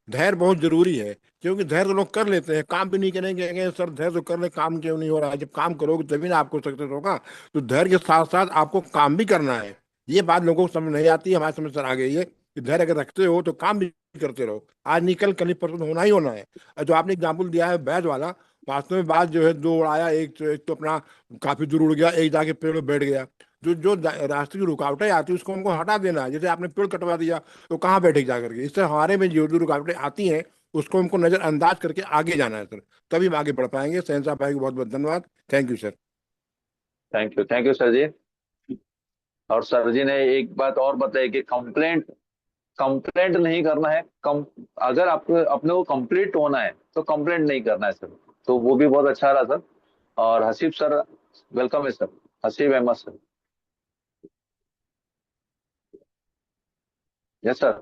धैर्य बहुत जरूरी है। क्योंकि धैर्य तो लोग कर लेते हैं, काम भी नहीं करेंगे, कहेंगे सर धैर्य तो कर ले, काम क्यों नहीं हो रहा है? जब काम करोगे तभी ना आपको सक्सेस होगा। तो धैर्य के साथ साथ आपको काम भी करना है। ये बात लोगों को समझ नहीं आती है, हमारे समझ सर आ गई है कि धैर्य अगर रखते हो तो काम भी करते रहो। आज निकल कल परसों होना ही होना है। और जो आपने एग्जाम्पल दिया है बैच वाला, वास्तव में बात जो है, दो उड़ाया, एक तो अपना काफी दूर उड़ गया, एक जाके पेड़ पे बैठ गया। जो जो रास्ते की रुकावटें आती है उसको हमको हटा देना है। जैसे आपने पेड़ कटवा दिया तो कहाँ बैठे जा करके, इससे हमारे में जो जो रुकावटें आती हैं उसको हमको नजरअंदाज करके आगे जाना है सर। तभी हम आगे बढ़ पाएंगे। सहन भाई को बहुत बहुत धन्यवाद। Thank you sir. Thank you sir जी। और सर जी ने एक बात और बताई कि कंप्लेंट कंप्लेंट नहीं करना है। अगर आपको अपने को कंप्लीट होना है तो कंप्लेंट नहीं करना है सर। तो वो भी बहुत अच्छा रहा सर। और हसीब सर, वेलकम है sir. Haseeb Ahmed sir. Yes sir.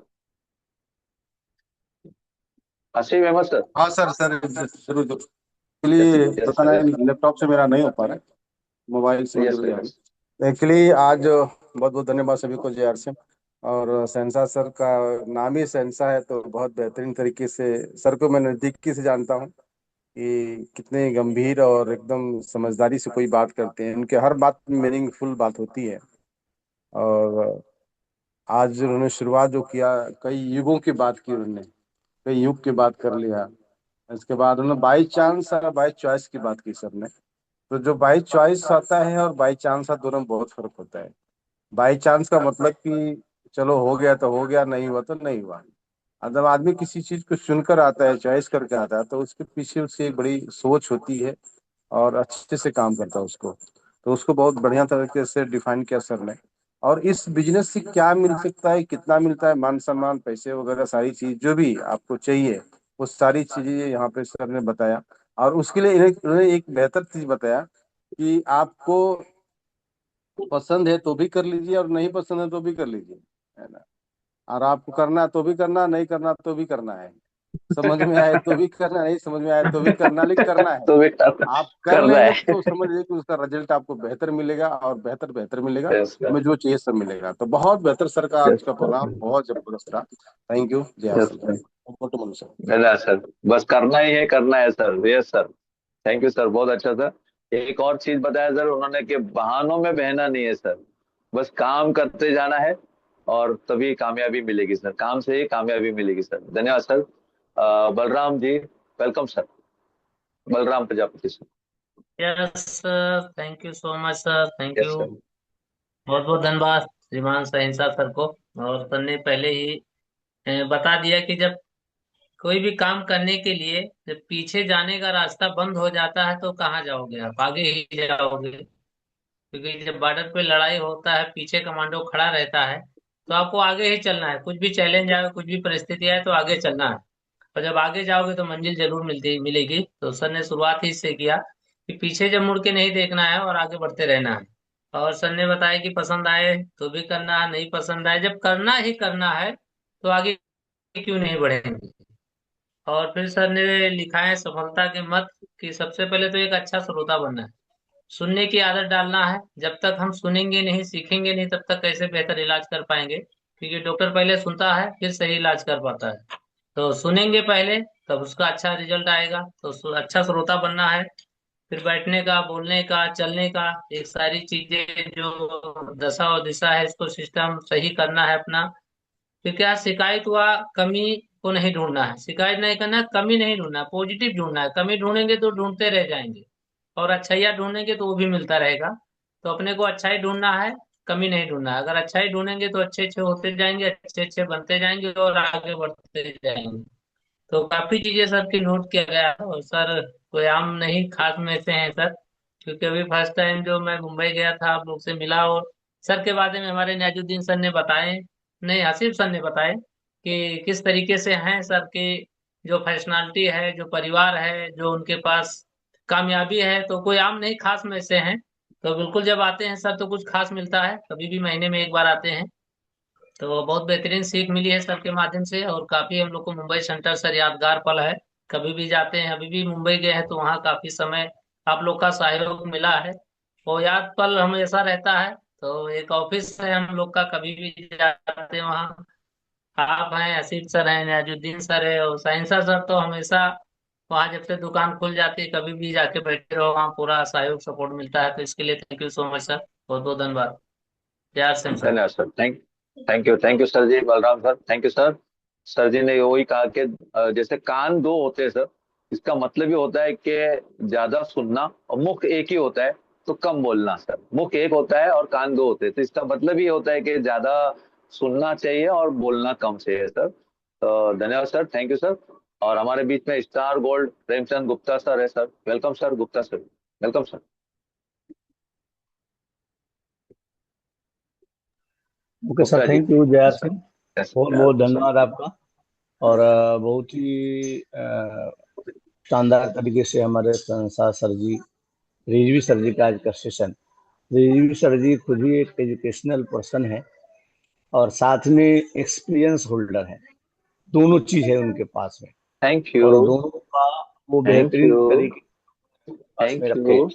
Haseeb Ahmed sir. हाँ सर, सर जरूर जरूर। एक्चुअली यस पता सर। नहीं, लैपटॉप से मेरा नहीं हो पा रहा है, मोबाइल से यस जरूर सर। जाएगा। एक्चुअली आज बहुत बहुत धन्यवाद सभी को, JR से। और शहनशाह सर का नाम ही शहनशाह है, तो बहुत बेहतरीन तरीके से सर को मैं नज़दीकी से जानता हूँ कि कितने गंभीर और एकदम समझदारी से कोई बात करते हैं। उनके हर बात मीनिंगफुल बात होती है। और आज उन्होंने शुरुआत जो किया, कई युगों की बात की उन्होंने, कई युग की बात कर लिया। इसके बाद उन्होंने बाई चांस और बाई चॉइस की बात की सर ने। तो जो बाई चॉइस आता है और बाई चांस आता, दोनों में बहुत फर्क होता है। बाई चांस का मतलब कि चलो हो गया तो हो गया, नहीं हुआ तो नहीं हुआ। और जब आदमी किसी चीज को चुनकर आता है, चॉइस करके आता है, तो उसके पीछे उसकी एक बड़ी सोच होती है और अच्छे से काम करता है उसको। तो उसको बहुत बढ़िया तरीके से डिफाइन किया सर ने। और इस बिजनेस से क्या मिल सकता है, कितना मिलता है, मान सम्मान, पैसे वगैरह, सारी चीज जो भी आपको चाहिए, वो सारी चीजें यहाँ पे सर ने बताया। और उसके लिए इन्होंने एक बेहतर चीज बताया कि आपको पसंद है तो भी कर लीजिए, और नहीं पसंद है तो भी कर लीजिए, है ना। और आपको करना है तो भी करना, नहीं करना तो भी करना है। समझ में आए तो भी करना, नहीं समझ में आए तो भी करना, लेकिन करना है। तो भी आप कर करना लेंगे है। तो समझ लीजिए कि उसका रिजल्ट आपको बेहतर मिलेगा, और बेहतर बेहतर मिलेगा। Yes sir. हमें जो चाहिए सब मिलेगा। तो बहुत बेहतर सर का आज यस का प्रोग्राम, बहुत जबरदस्त रहा। थैंक यू, जय R S C. Sir. Manu sir. धन्यवाद सर। बस करना ही है, करना है sir. Yes sir. Thank you sir, बहुत अच्छा सर। एक और चीज बताया सर उन्होंने कि बहानों में बहना नहीं है सर। बस काम करते जाना है और तभी कामयाबी मिलेगी सर। काम से ही कामयाबी मिलेगी सर। धन्यवाद sir. Balram ji, welcome sir. Balram Prajapati sir. Yes sir, thank you so much sir, thank yes you. Sir. बहुत बहुत धन्यवाद श्रीमान शहनशाह सर को। और सर ने पहले ही बता दिया कि जब कोई भी काम करने के लिए जब पीछे जाने का रास्ता बंद हो जाता है तो कहाँ जाओगे आप, आगे ही जाओगे। क्योंकि जब बॉर्डर पे लड़ाई होता है, पीछे कमांडो खड़ा रहता है, तो आपको आगे ही चलना है। कुछ भी चैलेंज आए, कुछ भी परिस्थिति आए, तो आगे चलना है। और जब आगे जाओगे तो मंजिल जरूर मिलती मिलेगी। तो सर ने शुरुआत ही इससे किया कि पीछे जब मुड़ के नहीं देखना है और आगे बढ़ते रहना है। और सर ने बताया कि पसंद आए तो भी करना है, नहीं पसंद आए, जब करना ही करना है तो आगे क्यों नहीं बढ़ेंगे। और फिर सर ने लिखा है सफलता के मत, कि सबसे पहले तो एक अच्छा श्रोता बनना है। सुनने की आदत डालना है। जब तक हम सुनेंगे नहीं, सीखेंगे नहीं, तब तक कैसे बेहतर इलाज कर पाएंगे। क्योंकि डॉक्टर पहले सुनता है फिर सही इलाज कर पाता है। तो सुनेंगे पहले, तब उसका अच्छा रिजल्ट आएगा। तो अच्छा श्रोता बनना है। फिर बैठने का, बोलने का, चलने का, ये सारी चीजें जो दशा और दिशा है, इसको सिस्टम सही करना है अपना। फिर क्या, शिकायत हुआ, कमी को नहीं ढूंढना है, शिकायत नहीं करना है, कमी नहीं ढूंढना है, पॉजिटिव ढूंढना है। कमी ढूंढेंगे तो ढूंढते रह जाएंगे, और अच्छाइयाँ ढूंढेंगे तो वो भी मिलता रहेगा। तो अपने को अच्छाई ढूंढना है, कमी नहीं ढूंढना है। अगर अच्छाई ढूंढेंगे तो अच्छे अच्छे होते जाएंगे, अच्छे अच्छे बनते जाएंगे और आगे बढ़ते जाएंगे। तो काफी चीजें सर की नोट किया गया है, और सर कोई आम नहीं खास में से हैं सर। क्योंकि अभी फर्स्ट टाइम जो मैं मुंबई गया था, आप लोग से मिला, और सर के बारे में हमारे नजुद्दीन सर ने बताए, नहीं हसीब सर ने बताए कि किस तरीके से हैं सर के, जो फैशनैलिटी है, जो परिवार है, जो उनके पास कामयाबी है, तो कोई आम नहीं खास में से हैं। तो बिल्कुल जब आते हैं सर तो कुछ खास मिलता है, कभी भी महीने में एक बार आते हैं। तो बहुत बेहतरीन सीख मिली है सर के माध्यम से, और काफी हम लोग को मुंबई सेंटर सर यादगार पल है। कभी भी जाते हैं, अभी भी मुंबई गए हैं तो वहाँ काफी समय आप लोग का सहयोग मिला है, वो याद पल हमेशा रहता है। तो एक ऑफिस है हम लोग का, कभी भी जाते हैं वहाँ, आप हैं, हसीब सर हैं, नयाजुद्दीन सर है, और साइंसा सर तो हमेशा वहाँ जब से दुकान खुल जाती है कभी भी जाके बैठे रहो, वहाँ पूरा सहयोग सपोर्ट मिलता है। तो इसके लिए thank you so much sir, बहुत बहुत धन्यवाद। जय सिंह सर। धन्यवाद सर। थैंक यू सर जी, Balram sir, thank you sir. Sir जी ने वही कहा कि जैसे कान दो होते हैं सर, इसका मतलब ये होता है कि ज्यादा सुनना, और मुख एक ही होता है तो कम बोलना। सर मुख एक होता है और कान दो होते हैं, तो इसका मतलब ये होता है कि ज्यादा सुनना चाहिए और बोलना कम चाहिए सर। तो धन्यवाद सर, थैंक यू सर। और हमारे बीच में star gold Premchand Gupta sir है sir, welcome sir, Gupta sir, welcome sir. Okay sir, Gupta ji. Thank you Jai Singh, yes बहुत बहुत सर। धन्यवाद आपका। और बहुत ही शानदार तरीके से हमारे संसार सर जी, रिजवी सर जी का आज का सेशन। रिजवी सर जी खुद ही एक एजुकेशनल पर्सन है और साथ में एक्सपीरियंस होल्डर है, दोनों चीज है उनके पास में, थैंक यू। और दोनों का वो थैंक बेहतरीन यू। तरीके से पास में थैंक रखे। यू।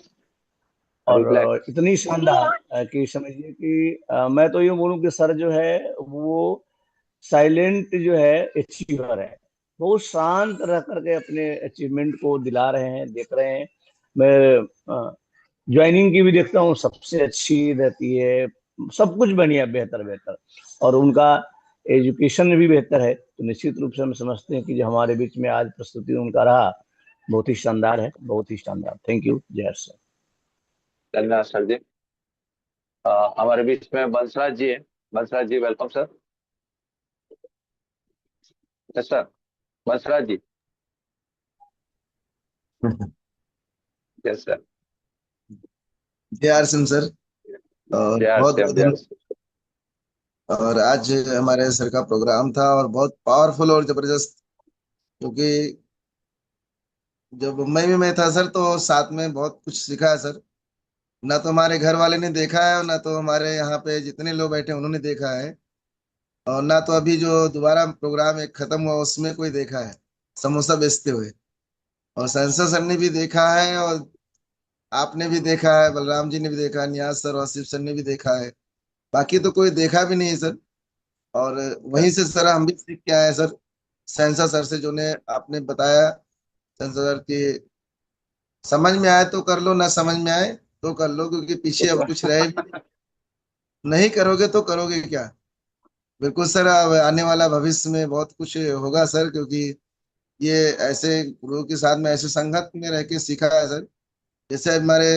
और ग्लैड। इतनी शानदार कि समझिए कि मैं तो ये बोलूं कि सर जो है वो साइलेंट जो है अचीवर है, बहुत शांत रह करके अपने अचीवमेंट को दिला रहे हैं, देख रहे हैं। मैं ज्वाइनिंग की भी देखता हूँ, सबसे अच्छी रहती है, सब कुछ बढ़िया, बेहतर बेहतर, और उनका एजुकेशन भी बेहतर है। तो निश्चित रूप से हम समझते हैं कि जो हमारे बीच में आज प्रस्तुति उनका रहा, बहुत ही शानदार है, बहुत ही शानदार। Thank you Jay sir. धन्यवाद सर जी। हमारे बीच में बंसराज जी है, Bansraj ji, welcome sir. Yes sir, Bansraj ji. Yes sir. J R Singh sir, और जय आर बहुत सी बहुत एम, जय आर धन्यवाद। सी और आज हमारे सर का प्रोग्राम था और बहुत पावरफुल और जबरदस्त, क्योंकि जब मुंबई में मैं था सर तो साथ में बहुत कुछ सीखा है सर। ना तो हमारे घर वाले ने देखा है और ना तो हमारे यहाँ पे जितने लोग बैठे हैं उन्होंने देखा है, और ना तो अभी जो दोबारा प्रोग्राम एक खत्म हुआ उसमें कोई देखा है समोसा बेचते हुए। और सेंसर सर ने भी देखा है, और आपने भी देखा है, बलराम जी ने भी देखा है, नियाज सर और आसिफ सर ने भी देखा है। बाकी तो कोई देखा भी नहीं है सर। और वहीं से सर हम भी सीख के आए हैं सर, सेंसर सर से, जो ने आपने बताया सेंसर सर की, समझ में आए तो कर लो, ना समझ में आए तो कर लो, क्योंकि पीछे अब कुछ रहे भी नहीं, करोगे तो करोगे क्या। बिल्कुल सर, अब आने वाला भविष्य में बहुत कुछ होगा सर, क्योंकि ये ऐसे गुरुओं के साथ में ऐसे संगत में रह के सीखा है सर। जैसे हमारे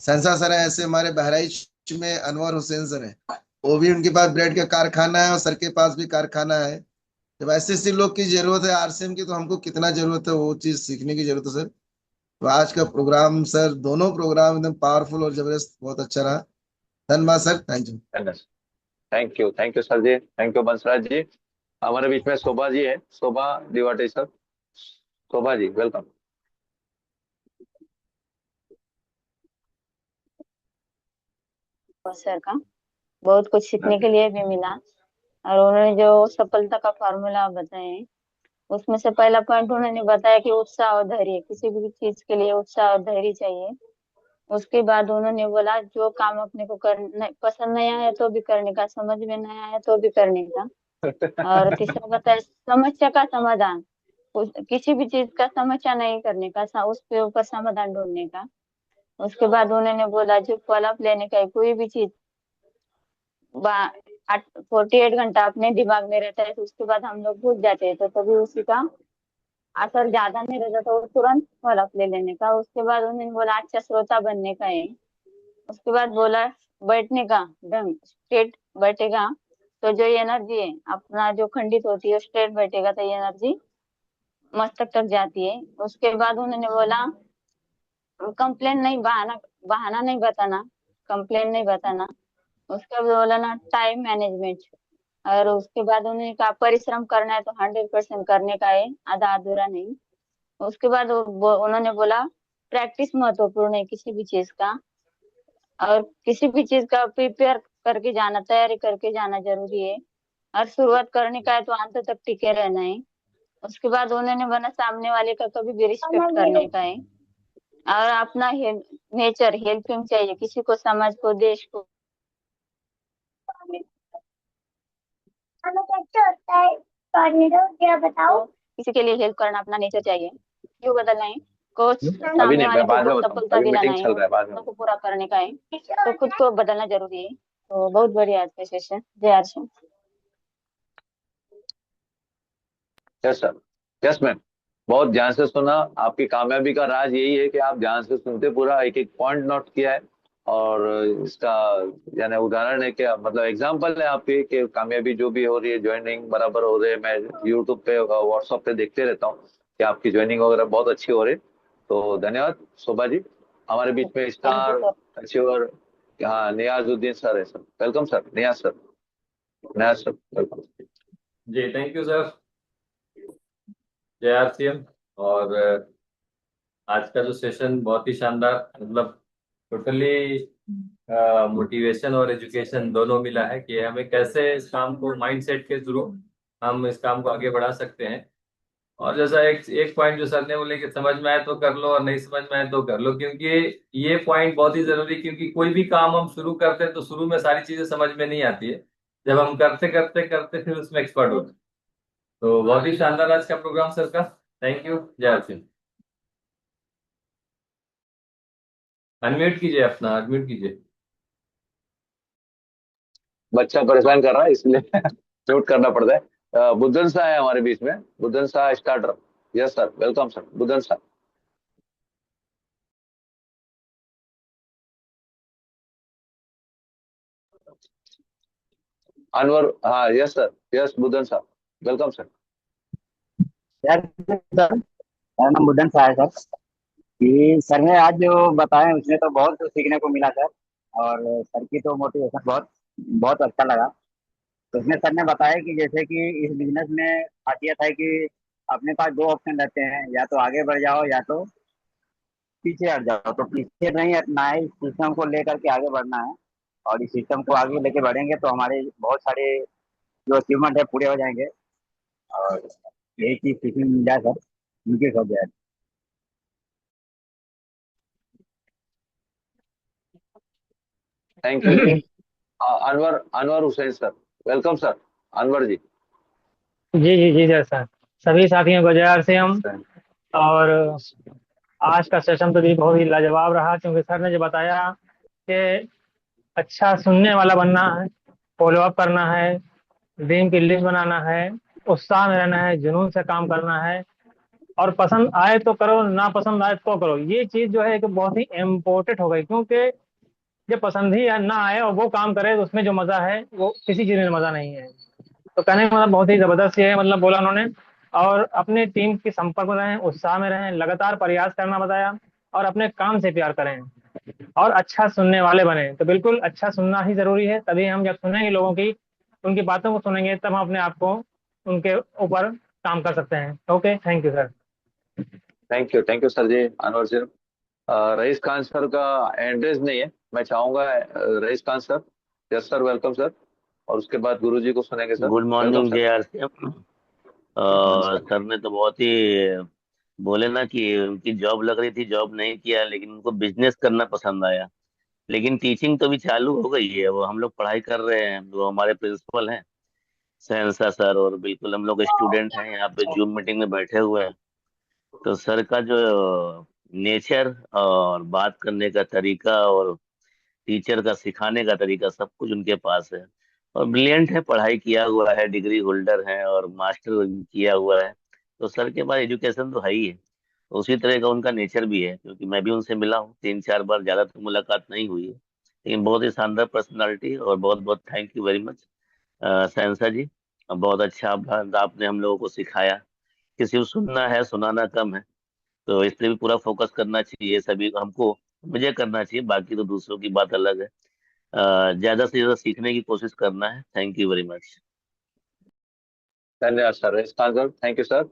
सेंसर सर है, ऐसे हमारे बहराइच में अनवर हुसैन सर है, वो भी उनके पास ब्रेड का कारखाना है और सर के पास भी कारखाना है। जब ऐसे ऐसे लोग की जरूरत है आरसीएम की, तो हमको कितना जरूरत है वो चीज सीखने की जरूरत है सर। तो आज का प्रोग्राम सर, दोनों प्रोग्राम एकदम पावरफुल और जबरदस्त, बहुत अच्छा रहा। धन्यवाद सर, थैंक यू। धन्यवाद। Thank you sir ji, thank you Bansraj ji. हमारे बीच में शोभा जी है, Shobha Divati sir, Shobha ji welcome. Sir का बहुत कुछ सीखने के लिए भी मिला, और उन्होंने जो सफलता का फॉर्मूला बताए, उसमें से पहला पॉइंट उन्होंने बताया कि उत्साह और धैर्य, किसी भी चीज के लिए उत्साह और धैर्य चाहिए। उसके बाद उन्होंने बोला जो काम अपने को करने पसंद नहीं आया तो भी करने का, समझ में नहीं आया तो भी करने का। और तीसरा बताया समस्या का समाधान, किसी भी चीज का समस्या नहीं करने का, उसके ऊपर समाधान ढूंढने का। उसके बाद उन्होंने बोला जो फॉलो अप लेने का है, कोई भी चीज 48 घंटा अपने दिमाग में रहता है, तो उसके बाद हम लोग भूल जाते हैं, तो तभी उसी का असर ज्यादा नहीं रहता, तो तुरंत फॉलो अप ले लेने का। उसके बाद उन्होंने बोला अच्छा श्रोता बनने का है। उसके बाद बोला बैठने का ढंग, स्ट्रेट बैठेगा तो जो एनर्जी है अपना जो खंडित होती है, स्ट्रेट बैठेगा तो ये एनर्जी मस्तक तक जाती है। उसके बाद उन्होंने बोला कंप्लेन नहीं, बहाना बहाना नहीं बताना, कंप्लेन नहीं बताना। उसके बाद बोला ना टाइम मैनेजमेंट। और उसके बाद उन्होंने कहा परिश्रम करना है तो 100% करने का है, आधा अधूरा नहीं। उसके बाद उन्होंने बोला प्रैक्टिस महत्वपूर्ण है किसी भी चीज का, और किसी भी चीज का प्रिपेयर करके जाना, तैयारी करके जाना जरूरी है। और शुरुआत करने का है तो अंत तक टिके रहना है। उसके बाद उन्होंने बना सामने वाले का कभी भी रिस्पेक्ट करने का है। और अपना नेचर हेल्पिंग चाहिए, किसी को, समाज को, देश को। बताओ, किसी के लिए हेल्प करना अपना नेचर चाहिए। क्यों बदलना है? कोच अभी सामने नहीं, मैं वाले बाद में को बताऊँ, सफलता अभी दिलाना मीटिंग है, चल रहा है, बाद में। सपनों को पूरा करने का है, तो खुद को बदलना जरूरी है। तो बहुत बढ़िया आज का सेशन। जय R. Yes sir. Yes ma'am. बहुत ध्यान से सुना। आपकी कामयाबी का राज यही है कि आप ध्यान से सुनते, पूरा एक एक पॉइंट नोट किया है। और इसका यानी उदाहरण है कि मतलब एग्जाम्पल है आपकी कि कामयाबी जो भी हो रही है, ज्वाइनिंग बराबर हो रही है। मैं यूट्यूब पे व्हाट्सएप पे देखते रहता हूँ कि आपकी ज्वाइनिंग वगैरह बहुत अच्छी हो रही है। तो धन्यवाद शोभा जी। हमारे बीच में thank you star sir. Achiever, हाँ, नियाजुद्दीन सर है sir. Welcome sir, Niyaz sir. Niyaz sir welcome. जी थैंक यू सर। जय आरसीएम। और आज का जो सेशन बहुत ही शानदार, मतलब टोटली मोटिवेशन और एजुकेशन दोनों मिला है कि हमें कैसे इस काम को माइंडसेट के थ्रू हम इस काम को आगे बढ़ा सकते हैं। और जैसा एक एक पॉइंट जो सर ने बोले कि समझ में आए तो कर लो और नहीं समझ में आए तो कर लो, क्योंकि ये पॉइंट बहुत ही जरूरी, क्योंकि कोई भी काम हम शुरू करते हैं तो शुरू में सारी चीजें समझ में नहीं आती है, जब हम करते करते करते फिर उसमें एक्सपर्ट होते हैं। तो बहुत ही शानदार आज का प्रोग्राम सर का। Thank you. जय आरसीएम। अनम्यूट कीजिए, अपना अनम्यूट कीजिए। बच्चा परेशान कर रहा है इसलिए म्यूट करना पड़ता है। बुद्धन शाह है हमारे बीच में, Buddhan Shah starter. Yes sir, welcome sir, Buddhan Shah. Anwar, हाँ yes sir, yes Buddhan Shah, welcome sir. Sir sir, मेरा नाम बुद्धन शाह है सर। कि सर ने आज जो बताया उसमें तो बहुत कुछ सीखने को मिला सर। और सर की तो मोटिवेशन बहुत बहुत अच्छा लगा। तो उसमें सर ने बताया कि जैसे कि इस बिजनेस में खासियत है कि अपने पास दो ऑप्शन रहते हैं, या तो आगे बढ़ जाओ या तो पीछे हट जाओ। तो पीछे नहीं हटना है, इस सिस्टम को लेकर के आगे बढ़ना है। और इस सिस्टम को आगे लेके बढ़ेंगे तो हमारे बहुत सारे जो अचीवमेंट है पूरे हो जाएंगे। और यही चीज सीखने मिल जाए सर, उनके हो जाए। थैंक यू जी। Anwar, Anwar Hussain sir, welcome sir, Anwar ji. जी जी जी सर सर। सभी साथियों को जय से हम। और आज का सेशन तो भी बहुत ही लाजवाब रहा, क्योंकि सर ने जो बताया कि अच्छा सुनने वाला बनना है, फॉलो अप करना है, ड्रीम की लिस्ट बनाना है, उत्साह में रहना है, जुनून से काम करना है, और पसंद आए तो करो, ना पसंद आए तो करो। ये चीज़ जो है कि बहुत ही इम्पोर्टेंट हो गई, क्योंकि जब पसंद ही ना आए और वो काम करे तो उसमें जो मज़ा है वो किसी चीज़ में मज़ा नहीं है। तो कहने का मतलब बहुत ही जबरदस्त ये है, मतलब बोला उन्होंने। और अपने टीम के संपर्क में रहें, उत्साह में रहें, लगातार प्रयास करना बताया, और अपने काम से प्यार करें, और अच्छा सुनने वाले बने। तो बिल्कुल अच्छा सुनना ही जरूरी है, तभी हम जब सुनेंगे लोगों की, उनकी बातों को सुनेंगे, तब हम अपने आप को उनके ऊपर काम कर सकते हैं। Okay, thank you sir. Thank you sir ji, Anwar sir. Raees Khan sir का एड्रेस नहीं है, मैं चाहूंगा Raees Khan sir. Yes sir, welcome sir. और उसके बाद गुरुजी को सुनेंगे sir. Good welcome morning sir. J R C. Sir ने तो बहुत ही बोले ना कि उनकी जॉब लग रही थी, जॉब नहीं किया, लेकिन उनको बिजनेस करना पसंद आया। लेकिन टीचिंग तो भी चालू हो गई है, वो हम लोग पढ़ाई कर रहे हैं, वो हमारे प्रिंसिपल हैं सहनसा सर, और बिल्कुल हम लोग स्टूडेंट हैं यहाँ पे जूम मीटिंग में बैठे हुए हैं। तो सर का जो नेचर और बात करने का तरीका और टीचर का सिखाने का तरीका सब कुछ उनके पास है। और ब्रिलियंट है, पढ़ाई किया हुआ है, डिग्री होल्डर है और मास्टर किया हुआ है। तो सर के पास एजुकेशन तो है ही है। उसी तरह का उनका नेचर भी है, क्योंकि मैं भी उनसे मिला हूँ 3-4 बार, ज्यादा तो मुलाकात नहीं हुई है, लेकिन बहुत ही शानदार पर्सनालिटी। और बहुत बहुत थैंक यू वेरी मच सहनसा जी। बहुत अच्छा आपने हम लोगों को सिखाया। किसी को सुनना है, सुनाना कम है, तो इस पे भी पूरा फोकस करना चाहिए सभी को, हमको, मुझे करना चाहिए, बाकी तो दूसरों की बात अलग है। ज्यादा से ज्यादा सीखने की कोशिश करना है। Thank you very much. धन्यवाद सर, इसका सर, थैंक यू सर।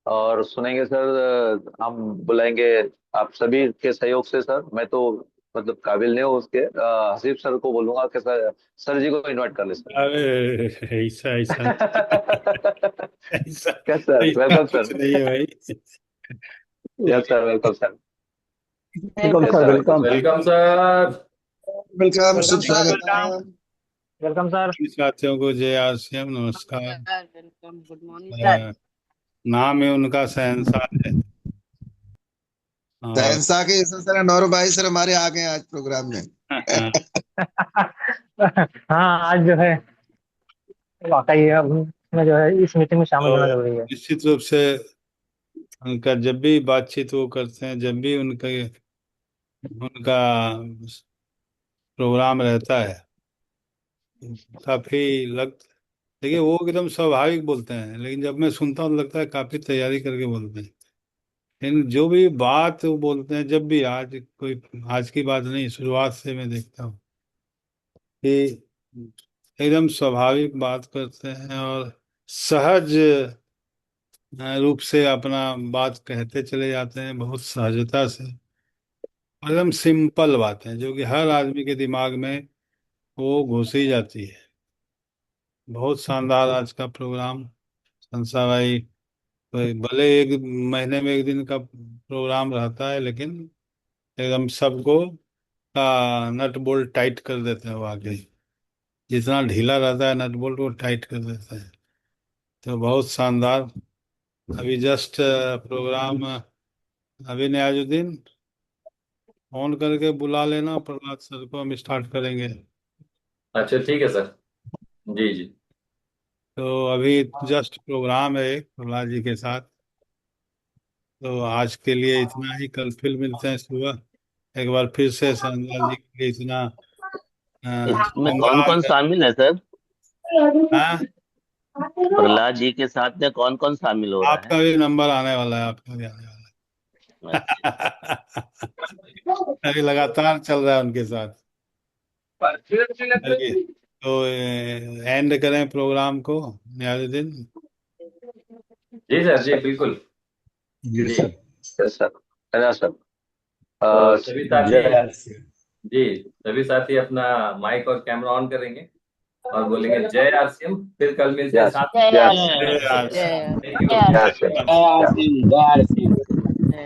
और सुनेंगे सर, हम बुलाएंगे आप सभी के सहयोग से सर। मैं तो मतलब काबिल नहीं हूँ उसके, हसीब सर को बोलूंगा कि सर जी को इनवाइट कर ले सर। अरे ऐसा ऐसा ऐसा क्या सर, ऐसा वेलकम कुछ सर। नहीं है भाई। Yes sir, welcome sir. Welcome sir, welcome. Welcome sir. Welcome, शुभ वेलकम सर, स्वागत। Welcome sir. साथियों को जय आसियाम, नमस्कार। Welcome, good morning sir. नाम है उनका शहंशाह है। और शहंशाह के सर नौर भाई सर हमारे आ गए आज प्रोग्राम में। हाँ, आज जो है वाकई अब में जो है इस मीटिंग में शामिल होना जरूरी है। निश्चित रूप से उनका जब भी बातचीत वो करते हैं, जब भी उनका उनका प्रोग्राम रहता है, काफी देखिए वो एकदम स्वाभाविक बोलते हैं, लेकिन जब मैं सुनता हूँ तो लगता है काफी तैयारी करके बोलते हैं। लेकिन जो भी बात वो बोलते हैं, जब भी आज की बात नहीं, शुरुआत से मैं देखता हूँ कि एकदम स्वाभाविक बात करते हैं और सहज रूप से अपना बात कहते चले जाते हैं, बहुत सहजता से। और एकदम सिंपल बातें जो कि हर आदमी के दिमाग में वो घुसी जाती है। बहुत शानदार आज का प्रोग्राम संसा भाई। तो भले एक महीने में एक दिन का प्रोग्राम रहता है, लेकिन एकदम सबको का नट बोल्ट टाइट कर देते हैं वो आगे। जितना ढीला रहता है नट बोल्ट, वो टाइट कर देते हैं। तो बहुत शानदार। अभी जस्ट प्रोग्राम, अभी न्याजुद्दीन फोन करके बुला लेना प्रहलाद सर को, हम स्टार्ट करेंगे। अच्छा ठीक है सर। जी जी। तो अभी जस्ट प्रोग्राम है एक प्रहलाद जी के साथ। तो आज के लिए इतना ही, कल फिर मिलते हैं सुबह। एक बार फिर से संजय जी के लिए इतना इसमें कौन धन्यवाद कौन है। शामिल है सर? हाँ? प्रहलाद जी के साथ में कौन कौन शामिल हो रहा आपका भी नंबर आने वाला है, आपका भी आने वाला है? है। अभी लगातार चल रहा है उनके साथ। चलिए, तो एंड करें प्रोग्राम को न्याजुद्दीन। जी सर, जी बिल्कुल। जी जी। सर। यस सर, धन्यवाद सर। तो सभी साथी, जय आरसी। जी सभी साथी अपना माइक और कैमरा ऑन करेंगे और बोलेंगे जय आरसीएम। फिर कल मिलते हैं यस, साथ। जय यस, जय आर आसियाम। जय थैंक यू। जय आर यस, जय आसिम, जय आसिम। जय।